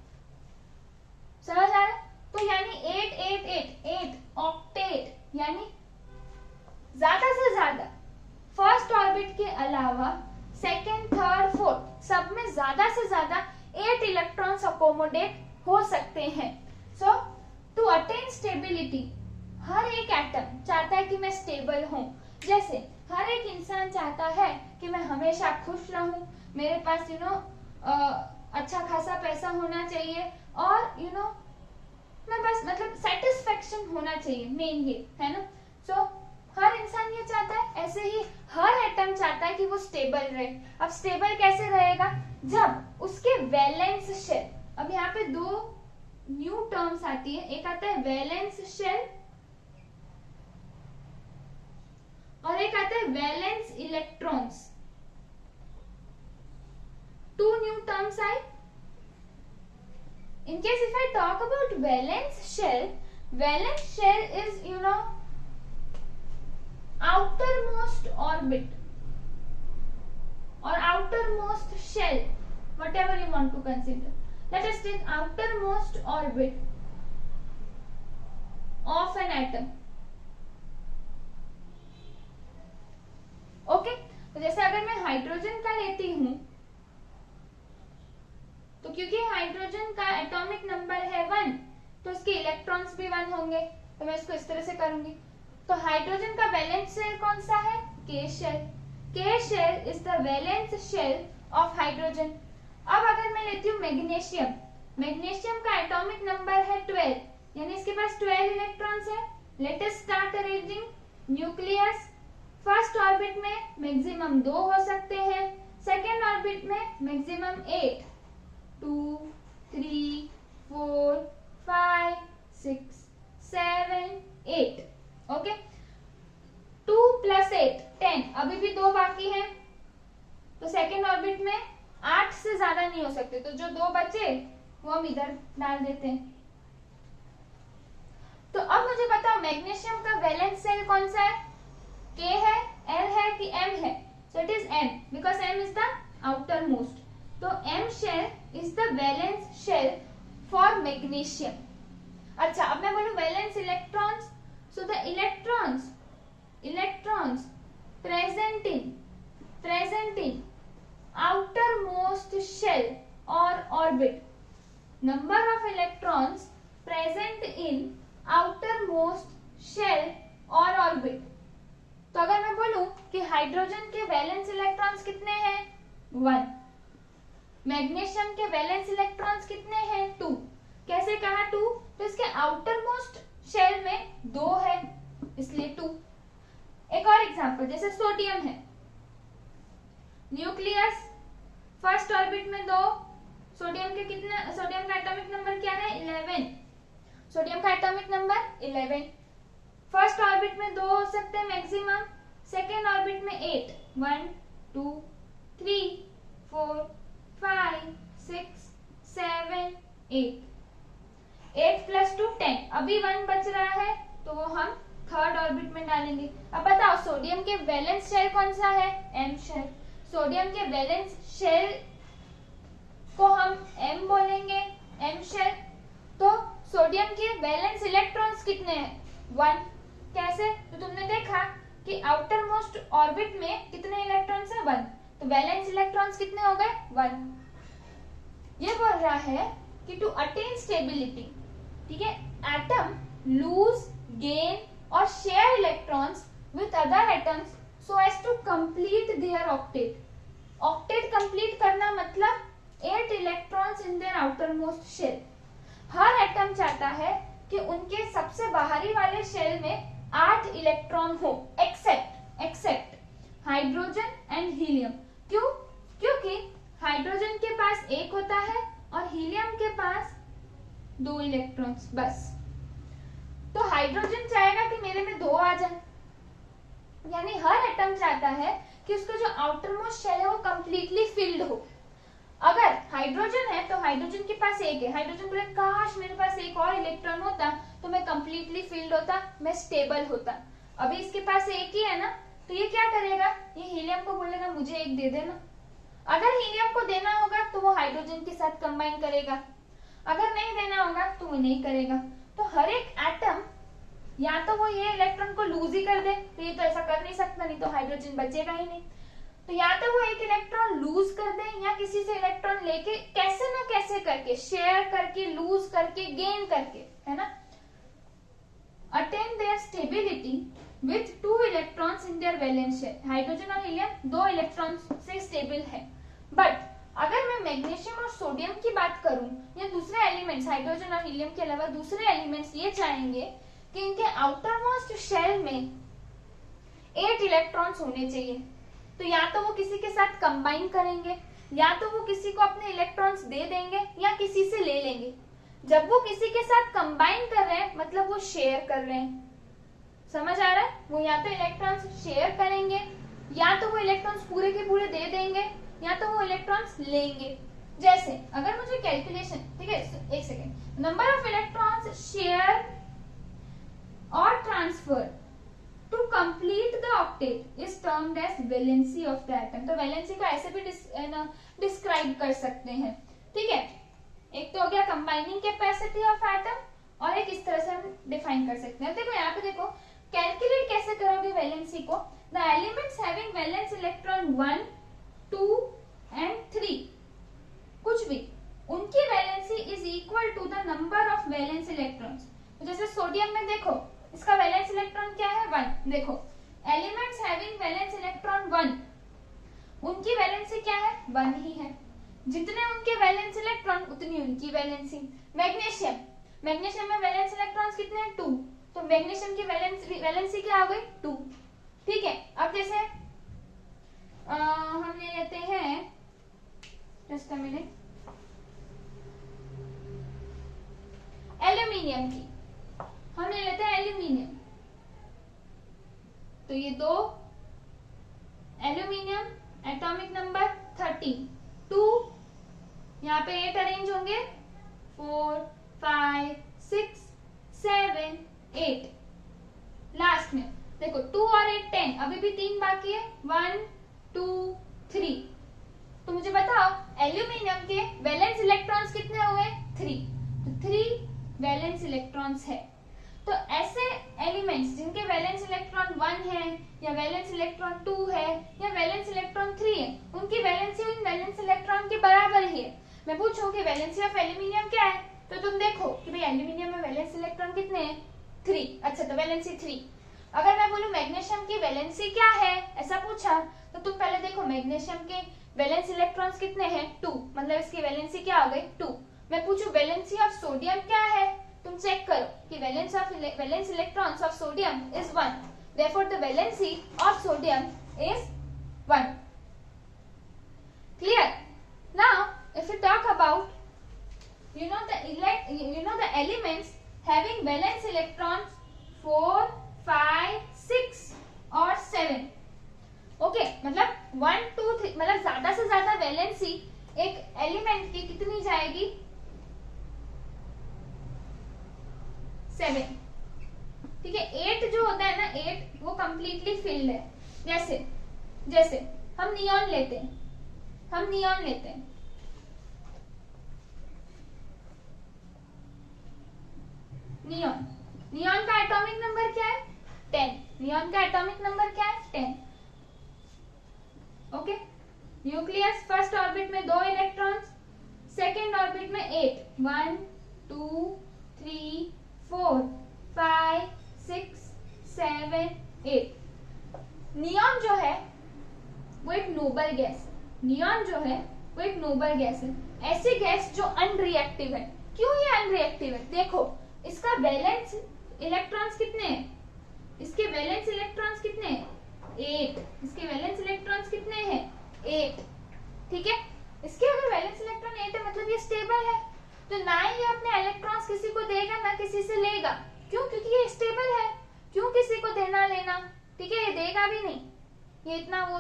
समझ आ रहा है? तो यानी 8 8 8 8 ऑक्टेट, यानी ज्यादा से ज्यादा फर्स्ट ऑर्बिट के अलावा सेकेंड थर्ड फोर्थ सब में ज्यादा से ज्यादा 8 इलेक्ट्रॉन्स अकोमोडेट हो सकते हैं। सो टू अटेन स्टेबिलिटी, हर एक एटम चाहता है कि मैं स्टेबल हूं। जैसे हर एक इंसान चाहता है कि मैं हमेशा खुश रहूं, मेरे पास अच्छा खासा पैसा होना चाहिए और मैं बस मतलब सेटिस्फेक्शन होना चाहिए, मेन ये है ना। सो हर इंसान ये चाहता है, ऐसे ही हर एटम चाहता है कि वो स्टेबल रहे। अब स्टेबल कैसे रहेगा? जब उसके वैलेंस शेल, अब यहाँ पे 2 न्यू टर्म्स आती है, एक आता है वैलेंस शेल और एक आता है वैलेंस इलेक्ट्रॉन्स। 2 न्यू टर्म्स आए। In case if I talk about valence shell is outermost orbit or outermost shell, whatever you want to consider. Let us take outermost orbit of an atom. Okay, तो जैसे अगर मैं hydrogen का लेती हूं, तो क्योंकि हाइड्रोजन का एटॉमिक नंबर है 1, तो उसके इलेक्ट्रॉन्स भी 1 होंगे, तो मैं इसको इस तरह से करूंगी। तो हाइड्रोजन का वैलेंस शेल कौन सा है? K shell. K shell is the valence shell of hydrogen. अब अगर मैं लेती हूँ मैग्नीशियम, मैग्नीशियम का एटॉमिक नंबर है 12, यानी इसके पास 12 इलेक्ट्रॉन्स है। Let us start arranging nucleus. First orbit में मैक्सिमम 2 हो सकते हैं, सेकेंड ऑर्बिट में मैक्सिमम 8, 2 3 4 5 6 7 8। ओके, 2 + 8 10, अभी भी 2 बाकी हैं, तो सेकेंड ऑर्बिट में 8 से ज्यादा नहीं हो सकते, तो जो 2 बचे वो हम इधर डाल देते हैं। तो अब मुझे बताओ मैग्नीशियम का वैलेंस शेल कौन सा है? K है, L है कि M है? So it is M because M is the outermost. तो M shell is the valence shell for magnesium. अच्छा, अब मैं बोलूं valence electrons. So the electrons present in outermost shell or orbit. Number of electrons present in outermost shell or orbit. तो अगर मैं बोलूं कि हाइड्रोजन के वैलेंस इलेक्ट्रॉन्स कितने हैं? 1। मैग्नीशियम के वैलेंस इलेक्ट्रॉन्स कितने हैं? 2। कैसे कहा 2? तो इसके आउटर मोस्ट शेल में 2 है, इसलिए 2। एक और एग्जांपल, जैसे सोडियम है, न्यूक्लियस फर्स्ट ऑर्बिट में 2, सोडियम का एटॉमिक नंबर क्या है? 11। सोडियम का एटॉमिक नंबर 11। फर्स्ट ऑर्बिट में 2 हो सकते हैं मैक्सिमम, सेकेंड ऑर्बिट में 8, 1 2 3 4 5 6 7 8। 8 + 2 10, अभी 1 बच रहा है, तो वो हम थर्ड ऑर्बिट में डालेंगे। अब बताओ सोडियम के वैलेंस शेल कौन सा है? M shell. सोडियम के वैलेंस शेल को हम M बोलेंगे, M शेल। तो सोडियम के वैलेंस इलेक्ट्रॉन्स कितने हैं? 1। कैसे? तो तुमने देखा कि आउटर मोस्ट ऑर्बिट में कितने इलेक्ट्रॉन्स है? 1। तो वैलेंस इलेक्ट्रॉन्स कितने हो गए 1। ये बोल रहा है कि टू अटेन स्टेबिलिटी, ठीक है, एटम लूज गेन और share electrons with other atoms so as to complete their octet. Octet complete करना मतलब 8 electrons in their outermost shell. हर एटम चाहता है कि उनके सबसे बाहरी वाले शेल में 8 इलेक्ट्रॉन हो, एक्सेप्ट हाइड्रोजन एंड हीलियम। क्यों? क्योंकि हाइड्रोजन के पास 1 होता है और हीलियम के पास 2 इलेक्ट्रॉन्स बस। तो हाइड्रोजन चाहेगा कि मेरे में 2 आ जाए, यानी हर एटम चाहता है कि उसका जो आउटर मोस्ट शेल है वो कंप्लीटली फिल्ड हो। अगर हाइड्रोजन है तो हाइड्रोजन के पास 1 है, हाइड्रोजन बोले काश मेरे पास 1 और इलेक्ट्रॉन होता तो मैं कंप्लीटली फिल्ड होता, मैं स्टेबल होता। अभी इसके पास 1 ही है ना, तो ये क्या करेगा, ये हीलियम को बोलेगा मुझे 1 दे देना। अगर हीलियम को देना होगा तो वो हाइड्रोजन के साथ कंबाइन करेगा, अगर नहीं देना होगा तो वो नहीं करेगा। तो हर एक एटम या तो वो ये इलेक्ट्रॉन को लूज ही कर दे, तो ये तो ऐसा कर नहीं सकता, नहीं तो हाइड्रोजन बचेगा ही नहीं। तो या तो वो 1 इलेक्ट्रॉन लूज कर दे या किसी से इलेक्ट्रॉन लेके कैसे ना कैसे करके, शेयर करके, लूज करके, गेन करके, है ना, attain their stability with 2 electrons in their valence shell. Hydrogen और हीलियम 2 इलेक्ट्रॉन से स्टेबल है। बट अगर मैं मैग्नीशियम और सोडियम की बात करूं या दूसरे एलिमेंट्स, हाइड्रोजन और हीलियम के अलावा दूसरे एलिमेंट्स ये चाहेंगे कि इनके आउटर मोस्ट शेल में 8 इलेक्ट्रॉन्स होने चाहिए, तो या तो वो किसी के साथ कंबाइन करेंगे, या तो वो किसी को अपने इलेक्ट्रॉन्स दे देंगे या किसी से ले लेंगे। जब वो किसी के साथ कंबाइन कर रहे हैं मतलब वो शेयर कर रहे हैं, समझ आ रहा है? वो या तो इलेक्ट्रॉन्स शेयर करेंगे, या तो वो इलेक्ट्रॉन्स पूरे के पूरे दे देंगे, या तो वो इलेक्ट्रॉन्स लेंगे। जैसे अगर मुझे कैलकुलेशन, ठीक है, एक second, number of electrons share और transfer to complete the octet is termed as valency of the atom. तो वैलेंसी को ऐसे भी डिस्क्राइब कर सकते हैं, ठीक है। एक तो हो गया कंबाइनिंग कैपेसिटी ऑफ एटम और एक इस तरह से हम डिफाइन कर सकते हैं। देखो यहाँ पे देखो, कैलकुलेट कैसे करोगे वैलेंसी को, the elements having valence electron 1, 2 and 3, कुछ भी, उनकी valency is equal to the number of valence electrons. तो जैसे सोडियम में देखो, इसका वैलेंस इलेक्ट्रॉन क्या है 1, देखो एलिमेंट्स हैविंग वैलेंस इलेक्ट्रॉन 1, उनकी वैलेंसी क्या है 1 ही है, जितने उनके वैलेंस इलेक्ट्रॉन उतनी उनकी वैलेंसी। मैग्नीशियम, मैग्नीशियम में वैलेंस इलेक्ट्रॉन्स कितने हैं 2, तो मैग्नीशियम की वैलेंसी क्या हो गई 2, ठीक है। अब जैसे हम ले लेते हैं, जस्ट अ मिनट, एल्यूमिनियम की, हम ले लेते हैं एल्यूमिनियम। तो ये 2 एल्यूमिनियम, एटॉमिक नंबर 13, 2, यहाँ पे 8 अरेंज होंगे, 4, 5, 6, 7, 8, लास्ट में देखो 2 और 8 10, अभी भी 3 बाकी है, 1, 2, 3। तो मुझे बताओ एल्यूमिनियम के वैलेंस इलेक्ट्रॉन्स कितने हुए 3, तो 3 वैलेंस इलेक्ट्रॉन्स है। तो ऐसे एलिमेंट्स जिनके वैलेंस इलेक्ट्रॉन 1 है या वैलेंस इलेक्ट्रॉन 2 है या वैलेंस इलेक्ट्रॉन 3 है, उनकी वैलेंसी उन वैलेंस इलेक्ट्रॉन के बराबर ही है। मैं पूछूं कि वैलेंसी ऑफ एल्यूमिनियम क्या है, तो तुम देखो कि भाई एल्यूमिनियम में वैलेंस इलेक्ट्रॉन कितने हैं 3, अच्छा तो वैलेंसी 3। अगर मैं बोलूं मैग्नीशियम की वैलेंसी क्या है, ऐसा पूछा, तो तुम पहले देखो मैग्नीशियम के वैलेंस इलेक्ट्रॉन्स कितने हैं 2, मतलब इसकी वैलेंसी क्या हो गई 2। मैं पूछूं वैलेंसी ऑफ सोडियम क्या है, तुम चेक करो कि valence electrons of sodium is 1, therefore the valency of sodium is 1. Clear? Now if we talk about the elements having valence electrons 4, 5, 6 और 7, ओके, मतलब 1, 2, 3, मतलब ज्यादा से ज्यादा वैलेंसी एक एलिमेंट की कितनी जाएगी 7, ठीक है। 8 जो होता है ना, 8 वो कंप्लीटली फिल्ड है। जैसे हम नियॉन लेते हैं, नियॉन का एटॉमिक नंबर क्या है 10, नियॉन का एटॉमिक नंबर क्या है 10, ओके। न्यूक्लियस फर्स्ट ऑर्बिट में 2 इलेक्ट्रॉन्स, सेकेंड ऑर्बिट में 8, 1 2 3 4 5 6 7 8। नियॉन जो है वो एक नोबल गैस है, नियॉन जो है वो एक नोबल गैस है, ऐसी गैस जो अनरिएक्टिव है। क्यों ये अनरिएक्टिव है? देखो इसका वैलेंस इलेक्ट्रॉन्स कितने हैं, इसके वैलेंस इलेक्ट्रॉन्स कितने हैं 8, इसके वैलेंस इलेक्ट्रॉन्स कितने हैं 8, ठीक है। इसके अगर वैलेंस इलेक्ट्रॉन 8 है मतलब ये स्टेबल है, तो ना ही ये अपने इलेक्ट्रॉन्स किसी को देगा ना किसी से लेगा। क्यों? क्योंकि ये स्टेबल है, क्यों किसी को देना लेना, ठीक है। ये देगा भी नहीं, ये इतना वो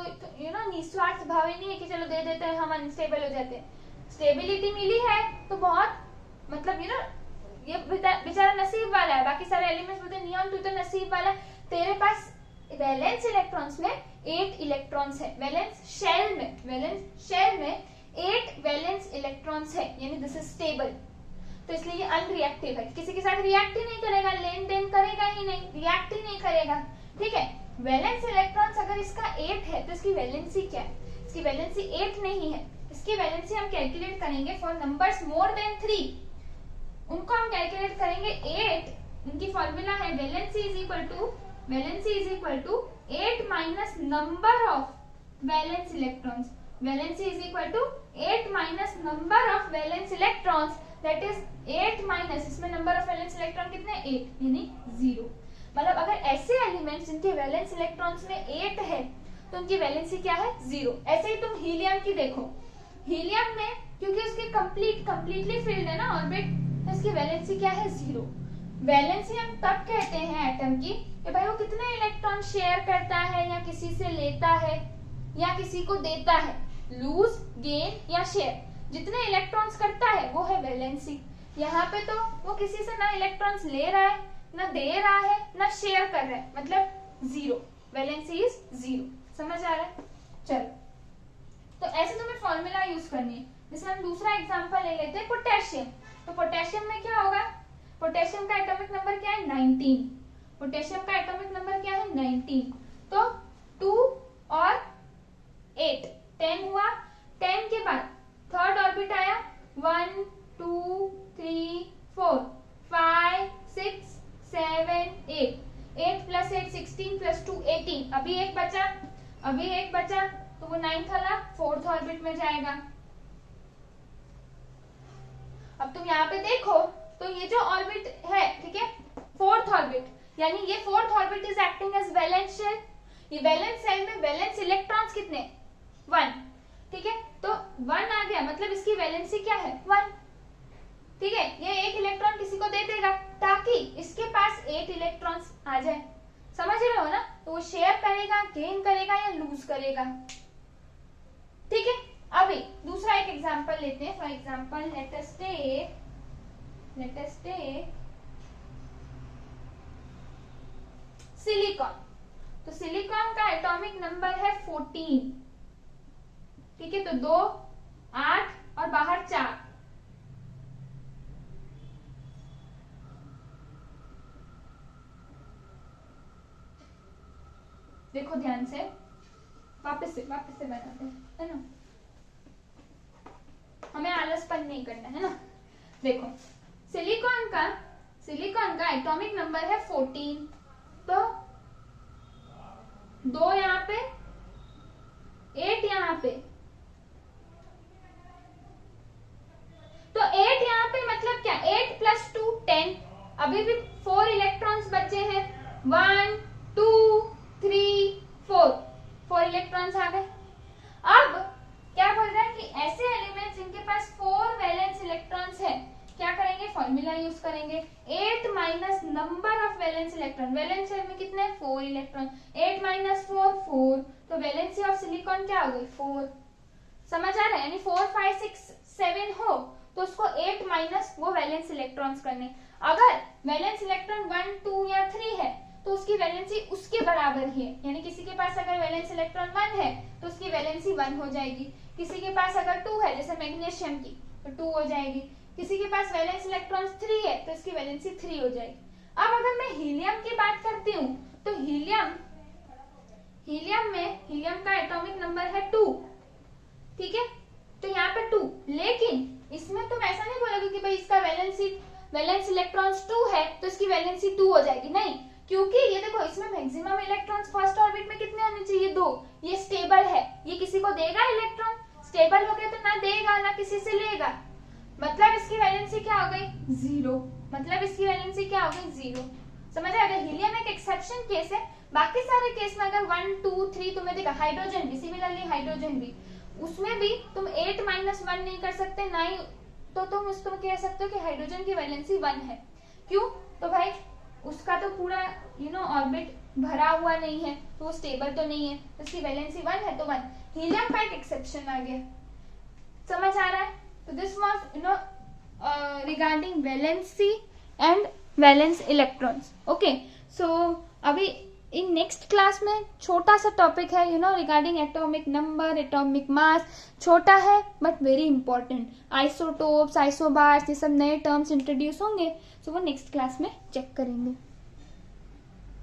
निस्वार्थ भाव ही नहीं है कि चलो दे देते हैं हम अनस्टेबल हो जाते हैं। स्टेबिलिटी मिली है तो बहुत मतलब ये बेचारा नसीब वाला है। बाकी सारे एलिमेंट्स बोलते हैं नियॉन तू तो नसीब वाला है, तेरे पास वैलेंस इलेक्ट्रॉन्स में 8 इलेक्ट्रॉन्स है, वैलेंस शेल में 8 वैलेंस इलेक्ट्रॉन्स है, यानी दिस इज स्टेबल। तो इसलिए ये अनरिएक्टिव है, किसी के साथ रिएक्ट ही नहीं करेगा, लेन देन करेगा ही नहीं, रिएक्ट ही नहीं करेगा, ठीक है। वैलेंस इलेक्ट्रॉन्स अगर इसका 8 है तो इसकी वैलेंसी क्या है? इसकी वैलेंसी 8 नहीं है, इसकी वैलेंसी हम कैलकुलेट करेंगे फॉर नंबर्स मोर देन 3, उनको हम कैलकुलेट करेंगे 8, उनकी फॉर्मूला है valency is equal to 8 minus number of valence electrons, valency is equal to 8 minus number of valence electrons, that is 8 minus, इसमें नंबर ऑफ वैलेंस इलेक्ट्रॉन कितने 8 यानी 0। मतलब अगर ऐसे एलिमेंट्स जिनके वैलेंस इलेक्ट्रॉन्स में 8 है तो उनकी वैलेंसी क्या है 0। ऐसे ही तुम हीलियम की देखो, हीलियम में क्योंकि उसकी कंप्लीटली फिल्ड है ना ऑर्बिट, तो इसकी वैलेंसी क्या है 0। वैलेंसी हम तब कहते हैं एटम की कि भाई वो कितने इलेक्ट्रॉन शेयर करता है या किसी से लेता है या किसी को देता है, लूज गेन या शेयर, जितने इलेक्ट्रॉन्स करता है वो है वैलेंसी। यहाँ पे तो वो किसी से ना इलेक्ट्रॉन्स ले रहा है ना दे रहा है ना शेयर कर रहा है, मतलब 0, वैलेंसी इज 0। समझ आ रहा है? चलो, तो ऐसे तुम्हें फॉर्मूला यूज करनी है। जैसे हम दूसरा एग्जांपल ले लेते हैं पोटेशियम। तो पोटेशियम में क्या होगा, पोटेशियम का एटॉमिक नंबर क्या है 19, पोटेशियम का एटॉमिक नंबर क्या है 19, तो 2 और 8 10 हुआ, 10 के बाद थर्ड ऑर्बिट आया 1 2 3 4 5 6 7 8, 8 प्लस 8 16 प्लस 2 18, अभी एक बचा तो वो 9th वाला 4th ऑर्बिट में जाएगा। अब तुम यहाँ पे देखो तो ये जो ऑर्बिट है, ठीक है, 4th ऑर्बिट, यानी ये 4th orbit is acting as valence shell. ये वैलेंस शेल में वैलेंस इलेक्ट्रॉन्स कितने 1, ठीक है, तो 1 आ गया मतलब इसकी वैलेंसी क्या है 1, ठीक है। ये एक इलेक्ट्रॉन किसी को दे देगा ताकि इसके पास 8 इलेक्ट्रॉन्स आ जाए, समझ रहे हो ना। तो वो शेयर करेगा, गेन करेगा या लूज करेगा, ठीक है। अभी दूसरा एक एग्जांपल लेते हैं। For example let us take silicon. तो सिलिकॉन का एटॉमिक नंबर है 14, ठीक है, तो 2 8 और बाहर 4, देखो ध्यान से, वापस से बनाते हैं, है ना, हमें आलसपन नहीं करना है ना। देखो सिलिकॉन का एटॉमिक नंबर है 14, तो 2 यहाँ पे 8 यहाँ पे, तो 8 यहाँ पे मतलब क्या 8 प्लस 2 10, अभी भी 4 इलेक्ट्रॉन्स बचे हैं, 1 2 3 4 इलेक्ट्रॉन्स आ गए। अब क्या बोल रहा है कि ऐसे एलिमेंट्स जिनके पास 4 वैलेंस इलेक्ट्रॉन्स है क्या करेंगे, फॉर्मूला यूज करेंगे 8 minus number of valence electron, valence shell में कितने 4 इलेक्ट्रॉन, 8 माइनस 4 4, तो वैलेंसी ऑफ सिलिकॉन क्या हो गई 4। समझ आ रहा है? यानी 4 5 6 7 हो तो उसको 8 माइनस वो वैलेंस इलेक्ट्रॉन्स करने। अगर वैलेंस इलेक्ट्रॉन 1 2 या 3 है तो उसकी वैलेंसी उसके बराबर ही है, यानी किसी के पास अगर वैलेंस इलेक्ट्रॉन 1 है तो उसकी वैलेंसी 1 हो जाएगी, किसी के पास अगर 2 है जैसे मैग्नीशियम की तो 2 हो जाएगी, किसी के पास वैलेंस इलेक्ट्रॉन 3 है तो इसकी वैलेंसी 3 हो जाएगी। अब अगर मैं हीलियम की बात करती हूँ तो हीलियम का एटॉमिक नंबर है 2, ठीक है, तो यहाँ पे 2, लेकिन इसमें तुम ऐसा नहीं बोलोगे कि भाई इसका वैलेंस इलेक्ट्रॉन्स 2 है तो इसकी वैलेंसी 2 हो जाएगी, नहीं, क्योंकि ये देखो इसमें मैक्सिमम इलेक्ट्रॉन्स फर्स्ट ऑर्बिट में कितने होने चाहिए, 2, ये स्टेबल है, ये किसी को देगा इलेक्ट्रॉन, स्टेबल हो गया तो ना देगा ना किसी से लेगा, मतलब इसकी वैलेंसी क्या हो गई, 0, मतलब इसकी वैलेंसी क्या हो गई, 0, समझ आएगा। हीलियम एक एक्सेप्शन केस है, बाकी सारे केस में अगर 1 2 3 तुमने देखा, हाइड्रोजन भी सिमिलरली, हाइड्रोजन भी, उसमें भी तुम 8 - 1 नहीं कर सकते, ना ही तो तुम उसको कह सकते हो कि हाइड्रोजन की वैलेंसी 1 है, क्यों, तो भाई उसका तो पूरा ऑर्बिट भरा हुआ नहीं है, तो वो स्टेबल तो नहीं है, तो उसकी वैलेंसी 1 है तो 1। हीलियम का एक एक्सेप्शन आ गया, समझ आ रहा है। तो this was regarding valency and valence electrons. Okay, so अभी इन नेक्स्ट क्लास में छोटा सा टॉपिक है regarding atomic number, atomic mass, छोटा है but very important, isotopes, isobars, ये सब नए टर्म्स इंट्रोड्यूस होंगे, सो वो नेक्स्ट क्लास में चेक करेंगे।